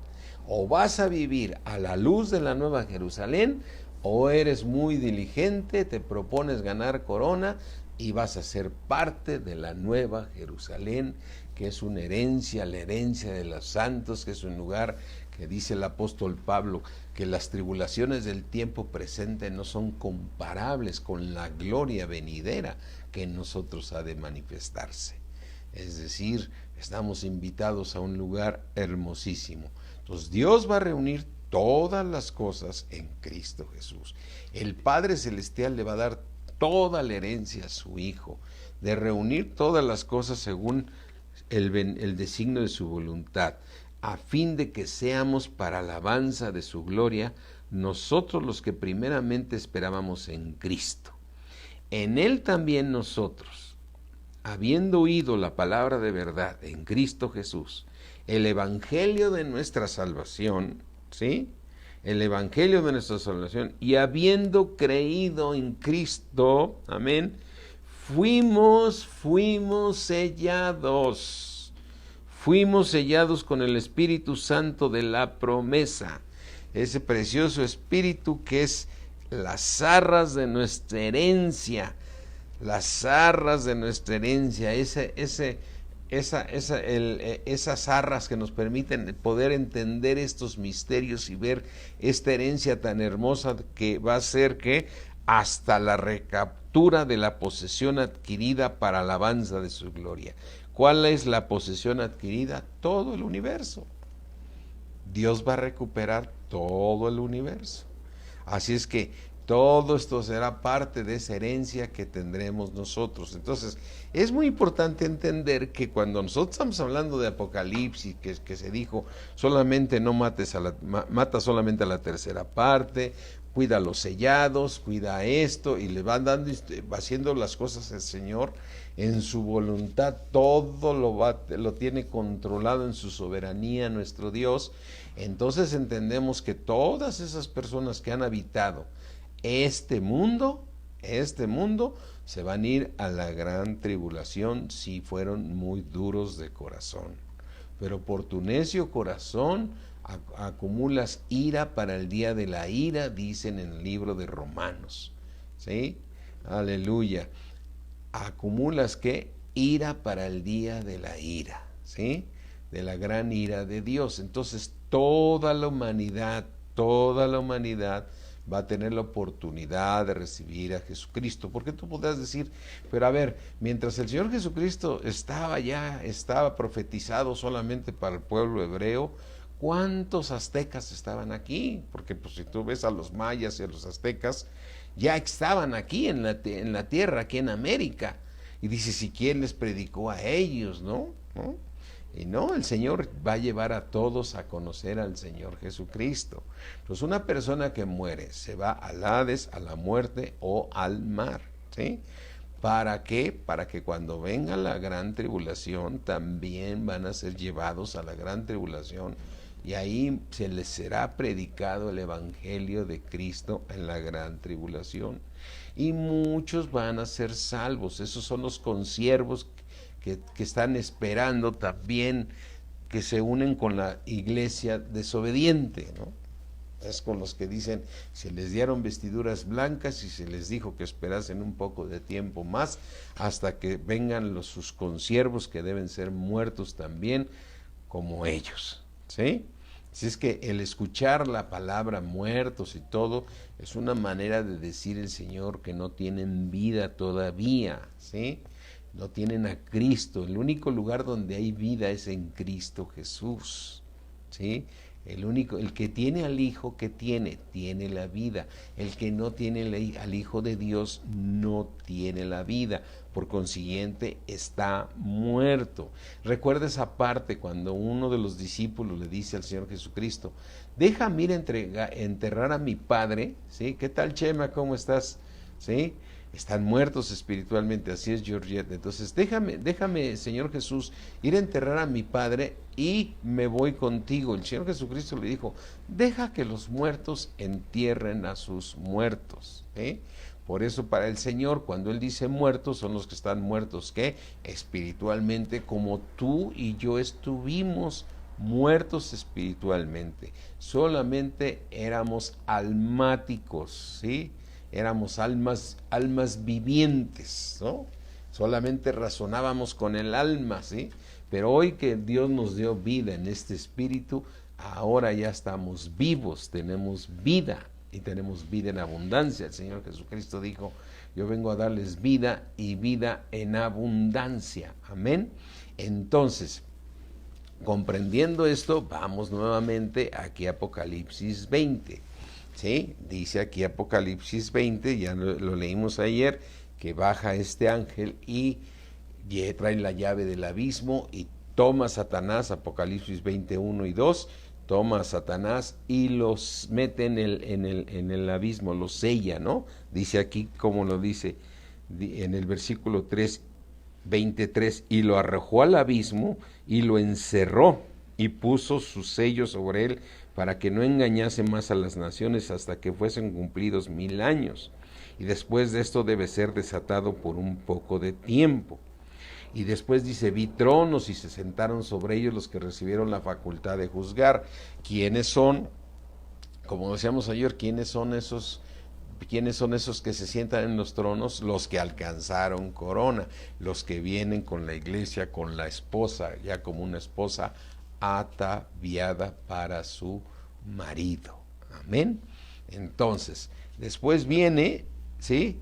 O vas a vivir a la luz de la Nueva Jerusalén, o eres muy diligente, te propones ganar corona y vas a ser parte de la Nueva Jerusalén, que es una herencia, la herencia de los santos, que es un lugar que dice el apóstol Pablo, que las tribulaciones del tiempo presente no son comparables con la gloria venidera que en nosotros ha de manifestarse. Es decir, estamos invitados a un lugar hermosísimo. Entonces Dios va a reunir todas las cosas en Cristo Jesús. El Padre Celestial le va a dar toda la herencia a su Hijo, de reunir todas las cosas según el designio de su voluntad, a fin de que seamos para alabanza de su gloria, nosotros los que primeramente esperábamos en Cristo. En Él también nosotros, habiendo oído la palabra de verdad en Cristo Jesús, el evangelio de nuestra salvación, ¿sí? El evangelio de nuestra salvación, y habiendo creído en Cristo, amén, fuimos sellados con el Espíritu Santo de la promesa, ese precioso Espíritu que es las arras de nuestra herencia, esas arras que nos permiten poder entender estos misterios y ver esta herencia tan hermosa que va a ser que hasta la recaptura de la posesión adquirida para alabanza de su gloria. ¿Cuál es la posesión adquirida? Todo el universo. Dios va a recuperar todo el universo. Así es que todo esto será parte de esa herencia que tendremos nosotros. Entonces, es muy importante entender que cuando nosotros estamos hablando de Apocalipsis, que se dijo, solamente no mates mata solamente a la tercera parte, cuida los sellados, cuida esto, y le van dando, va haciendo las cosas el Señor en su voluntad, todo lo tiene controlado en su soberanía nuestro Dios. Entonces entendemos que todas esas personas que han habitado este mundo se van a ir a la gran tribulación si fueron muy duros de corazón. Pero por tu necio corazón acumulas ira para el día de la ira, dicen en el libro de Romanos. ¿Sí? Aleluya. Acumulas ¿qué? Ira para el día de la ira, ¿sí? De la gran ira de Dios. Entonces toda la humanidad va a tener la oportunidad de recibir a Jesucristo. Porque tú podrás decir, pero a ver, mientras el Señor Jesucristo estaba profetizado solamente para el pueblo hebreo, ¿cuántos aztecas estaban aquí? Porque pues si tú ves a los mayas y a los aztecas, ya estaban aquí en la tierra, aquí en América. Y dice, si quién les predicó a ellos, ¿no? Y no, el Señor va a llevar a todos a conocer al Señor Jesucristo. Entonces una persona que muere se va al Hades, a la muerte o al mar, ¿sí? ¿Para qué? Para que cuando venga la gran tribulación también van a ser llevados a la gran tribulación y ahí se les será predicado el Evangelio de Cristo en la gran tribulación. Y muchos van a ser salvos. Esos son los consiervos que están esperando también que se unen con la iglesia desobediente, ¿no? Es con los que dicen, se les dieron vestiduras blancas y se les dijo que esperasen un poco de tiempo más hasta que vengan sus consiervos que deben ser muertos también como ellos, ¿sí? Si es que el escuchar la palabra muertos y todo es una manera de decir el Señor que no tienen vida todavía, ¿sí? No tienen a Cristo. El único lugar donde hay vida es en Cristo Jesús, ¿sí? El que tiene al Hijo, que tiene la vida. El que no tiene al Hijo de Dios no tiene la vida. Por consiguiente, está muerto. Recuerda esa parte cuando uno de los discípulos le dice al Señor Jesucristo, déjame ir a enterrar a mi padre, ¿sí? ¿Qué tal, Chema? ¿Cómo estás? ¿Sí? Están muertos espiritualmente, así es, Georgette. Entonces déjame, Señor Jesús, ir a enterrar a mi padre y me voy contigo. El Señor Jesucristo le dijo, deja que los muertos entierren a sus muertos, ¿eh? Por eso para el Señor, cuando Él dice muertos, son los que están muertos, ¿qué? Espiritualmente, como tú y yo estuvimos muertos espiritualmente. Solamente éramos almáticos, ¿sí? Éramos almas vivientes, ¿no? Solamente razonábamos con el alma, ¿sí? Pero hoy que Dios nos dio vida en este espíritu, ahora ya estamos vivos, tenemos vida y tenemos vida en abundancia. El Señor Jesucristo dijo, yo vengo a darles vida y vida en abundancia. Amén. Entonces, comprendiendo esto, vamos nuevamente aquí a Apocalipsis 20. ¿Sí? Dice aquí Apocalipsis 20, ya lo leímos ayer, que baja este ángel y trae la llave del abismo y toma a Satanás, Apocalipsis 21 y 2, toma a Satanás y los mete en el abismo, los sella, ¿no? Dice aquí, como lo dice en el versículo 23, y lo arrojó al abismo y lo encerró y puso su sello sobre él para que no engañase más a las naciones hasta que fuesen cumplidos 1000 años. Y después de esto debe ser desatado por un poco de tiempo. Y después dice, vi tronos y se sentaron sobre ellos los que recibieron la facultad de juzgar. ¿Quiénes son? Como decíamos ayer, ¿quiénes son esos que se sientan en los tronos? Los que alcanzaron corona, los que vienen con la iglesia, con la esposa, ya como una esposa ataviada para su marido. Amén. Entonces, después viene, ¿sí?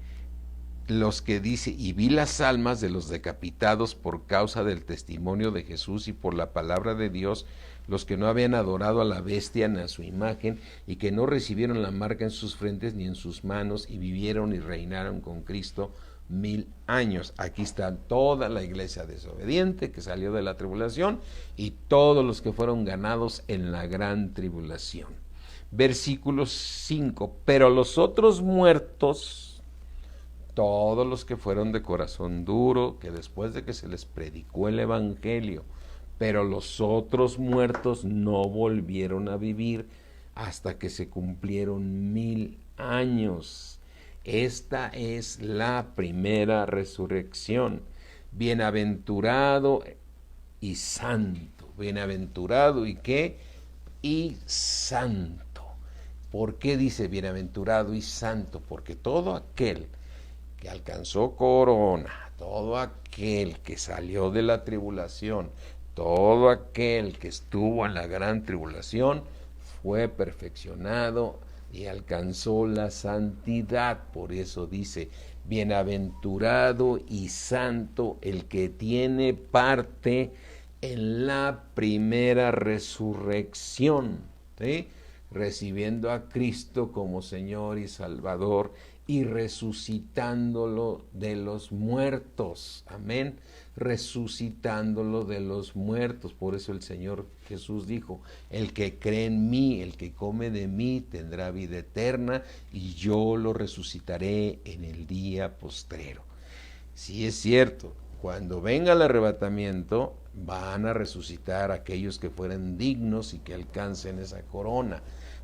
Los que dice, y vi las almas de los decapitados por causa del testimonio de Jesús y por la palabra de Dios, los que no habían adorado a la bestia ni a su imagen, y que no recibieron la marca en sus frentes ni en sus manos, y vivieron y reinaron con Cristo 1000 años. Aquí está toda la iglesia desobediente que salió de la tribulación y todos los que fueron ganados en la gran tribulación. Versículo 5, pero los otros muertos, todos los que fueron de corazón duro, que después de que se les predicó el evangelio, pero los otros muertos no volvieron a vivir hasta que se cumplieron 1000 años. Esta es la primera resurrección. Bienaventurado y santo. Bienaventurado y qué? Y santo. ¿Por qué dice bienaventurado y santo? Porque todo aquel que alcanzó corona, todo aquel que salió de la tribulación, todo aquel que estuvo en la gran tribulación, fue perfeccionado y alcanzó la santidad. Por eso dice, bienaventurado y santo el que tiene parte en la primera resurrección, ¿sí? Recibiendo a Cristo como Señor y Salvador y resucitándolo de los muertos. Amén. Resucitándolo de los muertos. Por eso el Señor Jesús dijo, el que cree en mí, el que come de mí, tendrá vida eterna y yo lo resucitaré en el día postrero. Sí es cierto, cuando venga el arrebatamiento, van a resucitar aquellos que fueran dignos y que alcancen esa corona.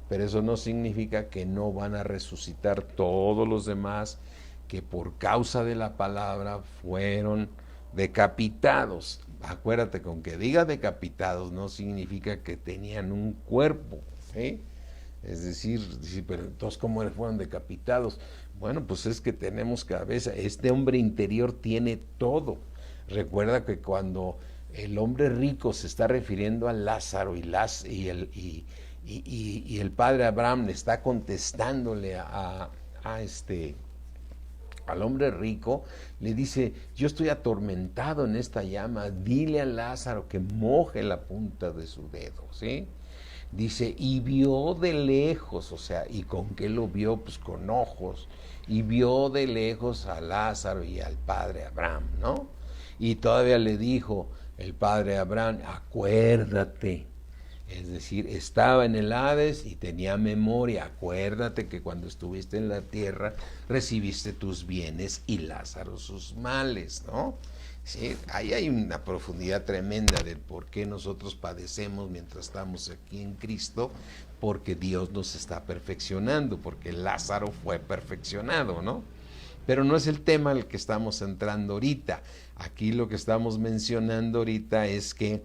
Pero eso no significa que no van a resucitar todos los demás que por causa de la palabra fueron decapitados. Acuérdate, con que diga decapitados no significa que tenían un cuerpo, ¿sí? Es decir, pero entonces ¿cómo fueron decapitados? Bueno, pues es que tenemos cabeza. Este hombre interior tiene todo. Recuerda que cuando el hombre rico se está refiriendo a Lázaro y el padre Abraham le está contestándole al hombre rico, le dice, yo estoy atormentado en esta llama, dile a Lázaro que moje la punta de su dedo, ¿sí? Dice, y vio de lejos, o sea, ¿y con qué lo vio? Pues con ojos, y vio de lejos a Lázaro y al padre Abraham, ¿no? Y todavía le dijo el padre Abraham, acuérdate. Es decir, estaba en el Hades y tenía memoria. Acuérdate que cuando estuviste en la tierra recibiste tus bienes y Lázaro sus males, ¿no? Sí, ahí hay una profundidad tremenda del por qué nosotros padecemos mientras estamos aquí en Cristo, porque Dios nos está perfeccionando, porque Lázaro fue perfeccionado, ¿no? Pero no es el tema al que estamos entrando ahorita. Aquí lo que estamos mencionando ahorita es que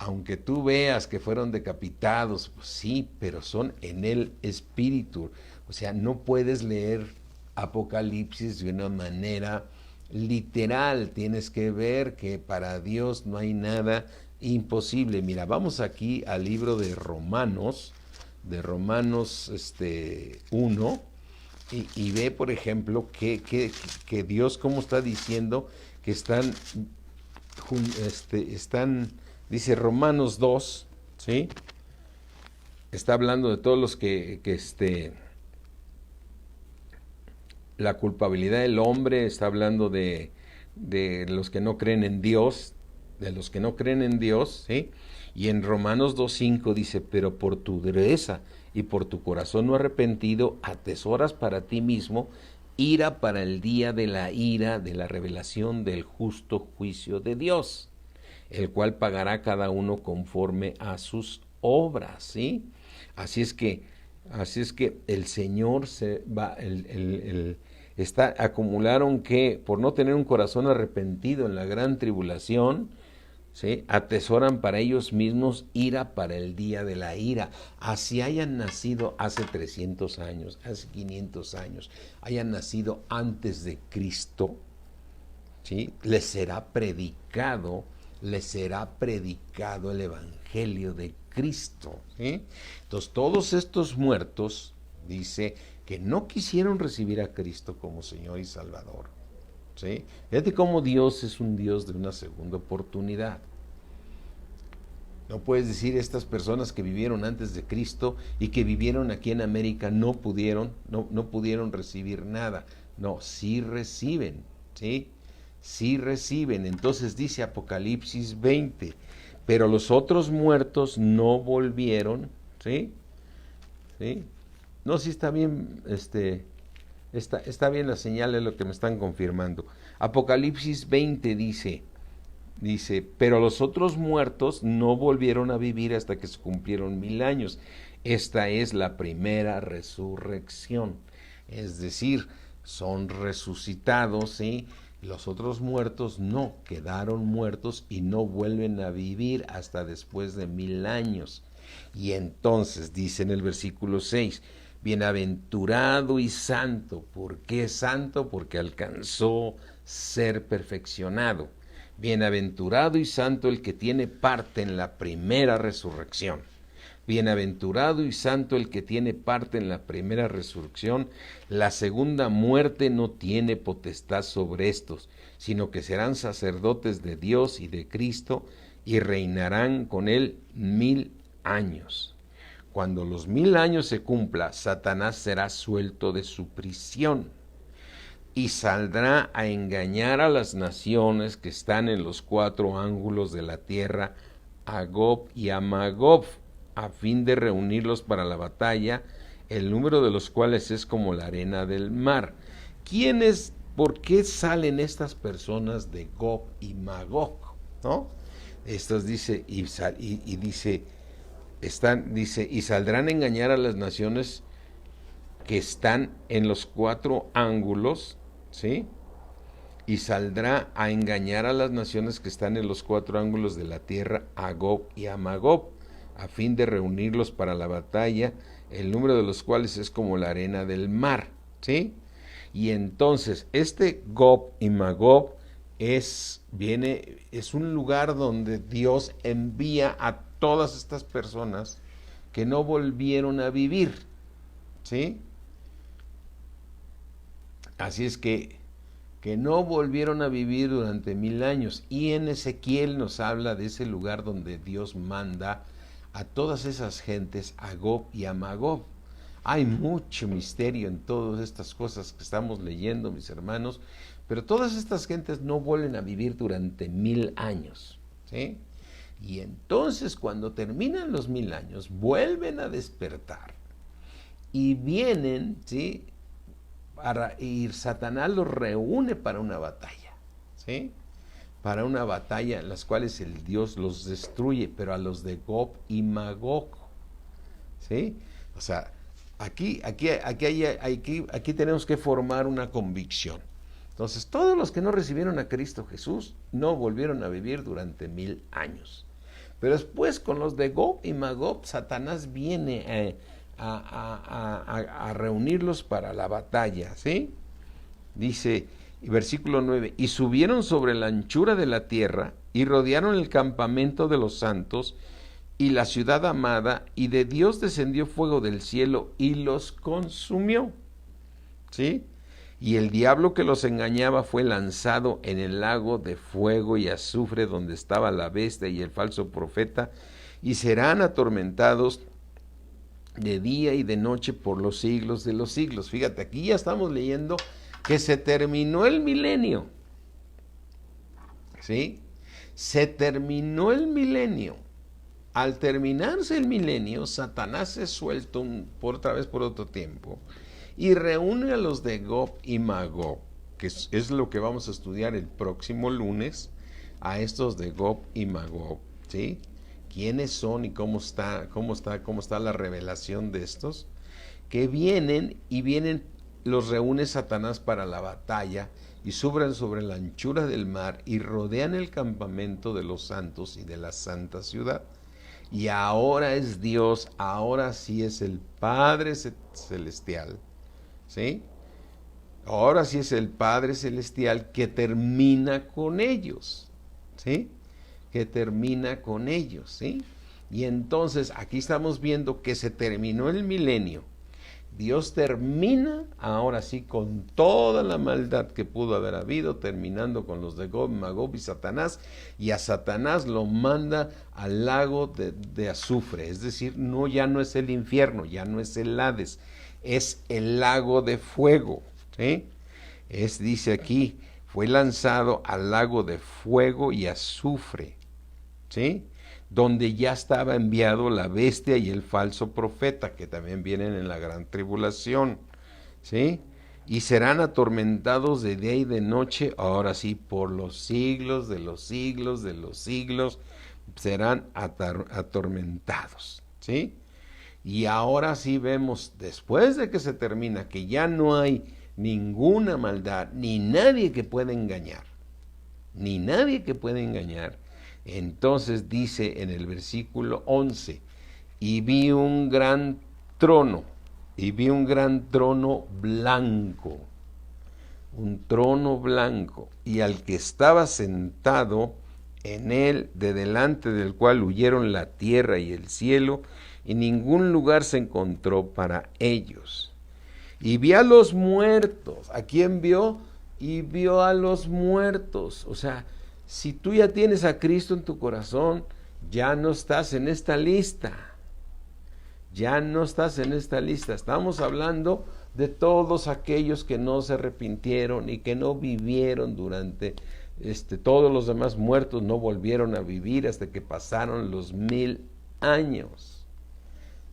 aunque tú veas que fueron decapitados, pues sí, pero son en el espíritu. O sea, no puedes leer Apocalipsis de una manera literal. Tienes que ver que para Dios no hay nada imposible. Mira, vamos aquí al libro de Romanos 1, y ve, por ejemplo, que Dios cómo está diciendo que están dice Romanos 2, ¿sí? Está hablando de todos los que la culpabilidad del hombre, está hablando de los que no creen en Dios, de los que no creen en Dios, ¿sí? Y en Romanos 2:5 dice, pero por tu dureza y por tu corazón no arrepentido, atesoras para ti mismo ira para el día de la ira, de la revelación del justo juicio de Dios, el cual pagará cada uno conforme a sus obras, ¿sí? Así es que el Señor acumularon que por no tener un corazón arrepentido en la gran tribulación, ¿sí? Atesoran para ellos mismos ira para el día de la ira. Así hayan nacido hace 300 años, hace 500 años, hayan nacido antes de Cristo, ¿sí? Les será predicado el Evangelio de Cristo, ¿sí? Entonces todos estos muertos, dice, que no quisieron recibir a Cristo como Señor y Salvador, ¿sí? Fíjate cómo Dios es un Dios de una segunda oportunidad. No puedes decir estas personas que vivieron antes de Cristo y que vivieron aquí en América no pudieron recibir nada. No, sí reciben, ¿sí? Sí reciben. Entonces dice Apocalipsis 20, pero los otros muertos no volvieron, ¿sí? ¿Sí? No, sí está bien, está bien la señal, es lo que me están confirmando. Apocalipsis 20 dice, pero los otros muertos no volvieron a vivir hasta que se cumplieron 1000 años. Esta es la primera resurrección. Es decir, son resucitados, ¿sí? Los otros muertos no, quedaron muertos y no vuelven a vivir hasta después de 1000 años. Y entonces dice en el versículo 6, bienaventurado y santo. ¿Por qué santo? Porque alcanzó ser perfeccionado. Bienaventurado y santo el que tiene parte en la primera resurrección. Bienaventurado y santo el que tiene parte en la primera resurrección. La segunda muerte no tiene potestad sobre estos, sino que serán sacerdotes de Dios y de Cristo, y reinarán con él 1000 años. Cuando los 1000 años se cumpla, Satanás será suelto de su prisión y saldrá a engañar a las naciones que están en los 4 ángulos de la tierra, a Gog y a Magog, a fin de reunirlos para la batalla, el número de los cuales es como la arena del mar. ¿Por qué salen estas personas de Gog y Magog? ¿No? Estas dice, y saldrán a engañar a las naciones que están en los 4 ángulos, ¿sí? Y saldrá a engañar a las naciones que están en los 4 ángulos de la tierra, a Gog y a Magog, a fin de reunirlos para la batalla, el número de los cuales es como la arena del mar, ¿sí? Y entonces, este Gog y Magog es un lugar donde Dios envía a todas estas personas que no volvieron a vivir, ¿sí? Así es que no volvieron a vivir durante 1000 años. Y en Ezequiel nos habla de ese lugar donde Dios manda a todas esas gentes, a Gog y a Magog. Hay mucho misterio en todas estas cosas que estamos leyendo, mis hermanos, pero todas estas gentes no vuelven a vivir durante 1000 años, ¿sí? Y entonces cuando terminan los 1000 años, vuelven a despertar y vienen, ¿sí? Y Satanás los reúne para una batalla, ¿sí? Para una batalla en las cuales el Dios los destruye, pero a los de Gog y Magog, ¿sí? O sea, aquí tenemos que formar una convicción. Entonces, todos los que no recibieron a Cristo Jesús no volvieron a vivir durante 1000 años. Pero después, con los de Gog y Magog, Satanás viene a reunirlos para la batalla, ¿sí? Dice, versículo 9, y subieron sobre la anchura de la tierra y rodearon el campamento de los santos y la ciudad amada, y de Dios descendió fuego del cielo y los consumió, ¿sí? Y el diablo que los engañaba fue lanzado en el lago de fuego y azufre donde estaba la bestia y el falso profeta, y serán atormentados de día y de noche por los siglos de los siglos. Fíjate, aquí ya estamos leyendo que se terminó el milenio, ¿sí? Se terminó el milenio. Al terminarse el milenio, Satanás es suelto otra vez por otro tiempo y reúne a los de Gog y Magog, que es lo que vamos a estudiar el próximo lunes, a estos de Gog y Magog, ¿sí? ¿Quiénes son y cómo está la revelación de estos? Que vienen, los reúne Satanás para la batalla y suben sobre la anchura del mar y rodean el campamento de los santos y de la santa ciudad. Y ahora es Dios, ahora sí es el Padre Celestial, ¿sí? Ahora sí es el Padre Celestial que termina con ellos, ¿sí? Que termina con ellos, ¿sí? Y entonces aquí estamos viendo que se terminó el milenio. Dios termina ahora sí con toda la maldad que pudo haber habido, terminando con los de Gog, Magog y Satanás, y a Satanás lo manda al lago de azufre, es decir, ya no es el infierno, ya no es el Hades, es el lago de fuego, ¿sí? Dice aquí, fue lanzado al lago de fuego y azufre, ¿sí? Donde ya estaba enviado la bestia y el falso profeta, que también vienen en la gran tribulación, ¿sí? Y serán atormentados de día y de noche, ahora sí, por los siglos de los siglos de los siglos, serán atormentados, ¿sí? Y ahora sí vemos, después de que se termina, que ya no hay ninguna maldad, ni nadie que pueda engañar, Entonces dice en el versículo 11, y vi un gran trono blanco, y al que estaba sentado en él, de delante del cual huyeron la tierra y el cielo, y ningún lugar se encontró para ellos. Y vi a los muertos. ¿A quién vio? Y vio a los muertos. O sea, si tú ya tienes a Cristo en tu corazón, ya no estás en esta lista. Ya no estás en esta lista. Estamos hablando de todos aquellos que no se arrepintieron y que no vivieron durante todos los demás muertos no volvieron a vivir hasta que pasaron los 1000 años.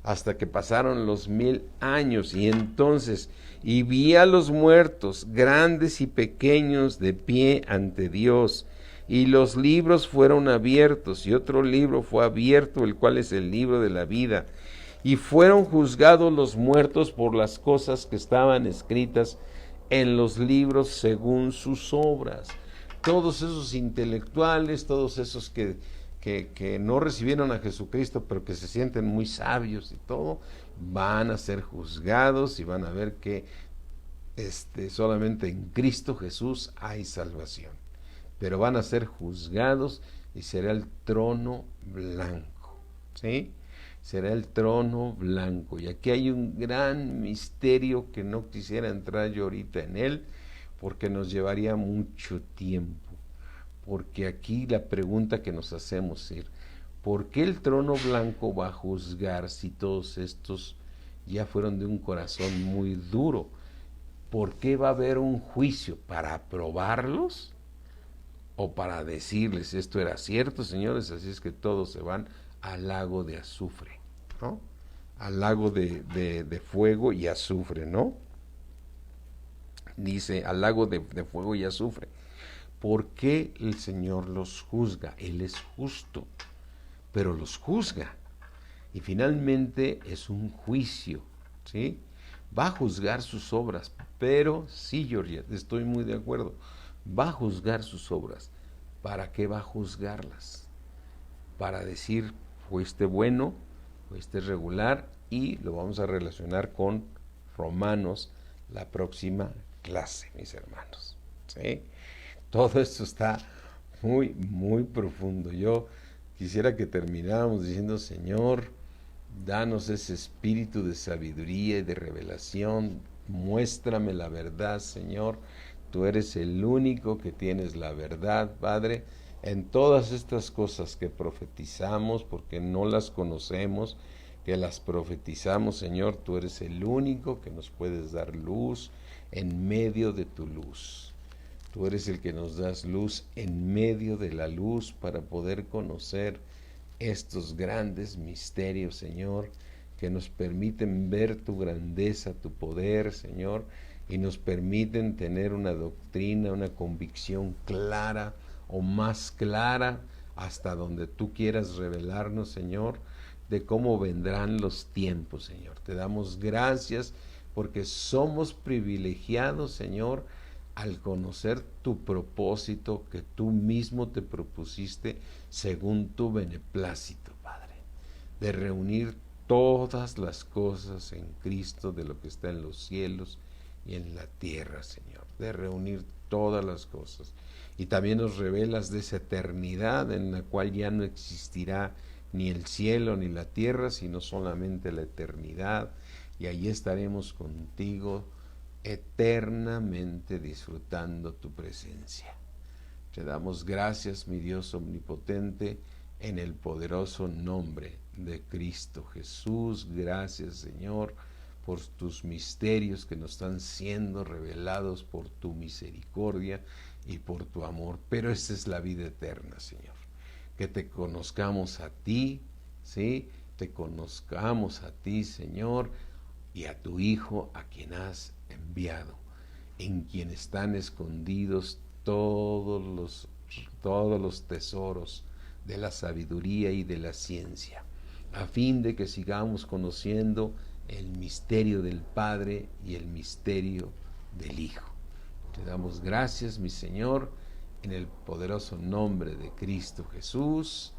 Hasta que pasaron los 1000 años. Y entonces, y vi a los muertos, grandes y pequeños, de pie ante Dios. Y los libros fueron abiertos, y otro libro fue abierto, el cual es el libro de la vida. Y fueron juzgados los muertos por las cosas que estaban escritas en los libros según sus obras. Todos esos intelectuales, todos esos que no recibieron a Jesucristo, pero que se sienten muy sabios y todo, van a ser juzgados y van a ver que solamente en Cristo Jesús hay salvación. Pero van a ser juzgados y será el trono blanco, ¿sí? Será el trono blanco. Y aquí hay un gran misterio que no quisiera entrar yo ahorita en él, porque nos llevaría mucho tiempo. Porque aquí la pregunta que nos hacemos es, ¿por qué el trono blanco va a juzgar si todos estos ya fueron de un corazón muy duro? ¿Por qué va a haber un juicio? ¿Para aprobarlos? ¿O para decirles esto era cierto, señores? Así es que todos se van al lago de azufre, ¿no? Al lago de fuego y azufre, ¿no? Dice, al lago de fuego y azufre. ¿Por qué el Señor los juzga? Él es justo, pero los juzga. Y finalmente es un juicio, ¿sí? Va a juzgar sus obras, pero sí, Georgia, estoy muy de acuerdo. Va a juzgar sus obras. ¿Para qué va a juzgarlas? Para decir, fuiste bueno, fuiste regular, y lo vamos a relacionar con Romanos la próxima clase, mis hermanos, ¿sí? Todo esto está muy, muy profundo. Yo quisiera que termináramos diciendo, Señor, danos ese espíritu de sabiduría y de revelación. Muéstrame la verdad, Señor. Tú eres el único que tienes la verdad, Padre, en todas estas cosas que profetizamos, porque no las conocemos, que las profetizamos, Señor. Tú eres el único que nos puedes dar luz en medio de tu luz. Tú eres el que nos das luz en medio de la luz para poder conocer estos grandes misterios, Señor, que nos permiten ver tu grandeza, tu poder, Señor, y nos permiten tener una doctrina, una convicción clara o más clara hasta donde tú quieras revelarnos, Señor, de cómo vendrán los tiempos, Señor. Te damos gracias porque somos privilegiados, Señor, al conocer tu propósito que tú mismo te propusiste según tu beneplácito, Padre, de reunir todas las cosas en Cristo, de lo que está en los cielos y en la tierra, Señor, de reunir todas las cosas. Y también nos revelas de esa eternidad en la cual ya no existirá ni el cielo ni la tierra, sino solamente la eternidad, y allí estaremos contigo eternamente disfrutando tu presencia. Te damos gracias, mi Dios omnipotente, en el poderoso nombre de Cristo Jesús. Gracias, Señor, por tus misterios que nos están siendo revelados por tu misericordia y por tu amor. Pero esta es la vida eterna, Señor, que te conozcamos a ti, ¿sí? Te conozcamos a ti, Señor, y a tu Hijo, a quien has enviado, en quien están escondidos todos los tesoros de la sabiduría y de la ciencia, a fin de que sigamos conociendo el misterio del Padre y el misterio del Hijo. Te damos gracias, mi Señor, en el poderoso nombre de Cristo Jesús.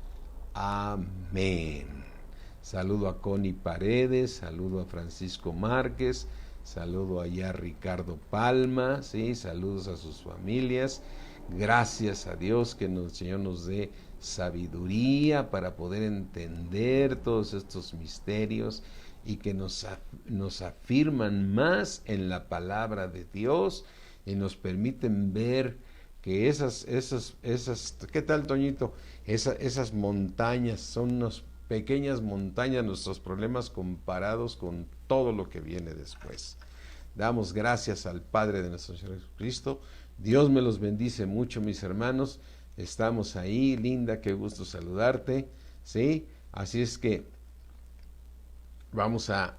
Amén. Saludo a Connie Paredes, saludo a Francisco Márquez, saludo allá a Ricardo Palma, ¿sí? Saludos a sus familias. Gracias a Dios que el Señor nos dé sabiduría para poder entender todos estos misterios y que nos afirman más en la palabra de Dios y nos permiten ver que esas, ¿qué tal, Toñito? Esas montañas son unas pequeñas montañas, nuestros problemas comparados con todo lo que viene después. Damos gracias al Padre de nuestro Señor Jesucristo. Dios me los bendice mucho, mis hermanos. Estamos ahí, Linda, qué gusto saludarte, ¿sí? Así es que vamos a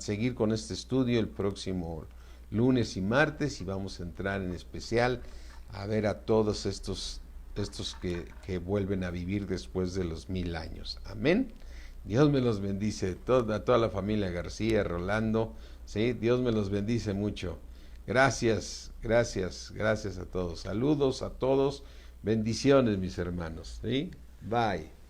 seguir con este estudio el próximo lunes y martes, y vamos a entrar en especial a ver a todos estos que vuelven a vivir después de los 1000 años. Amén. Dios me los bendice, a toda la familia García, Rolando, ¿sí? Dios me los bendice mucho. Gracias a todos. Saludos a todos. Bendiciones, mis hermanos, ¿sí? Bye.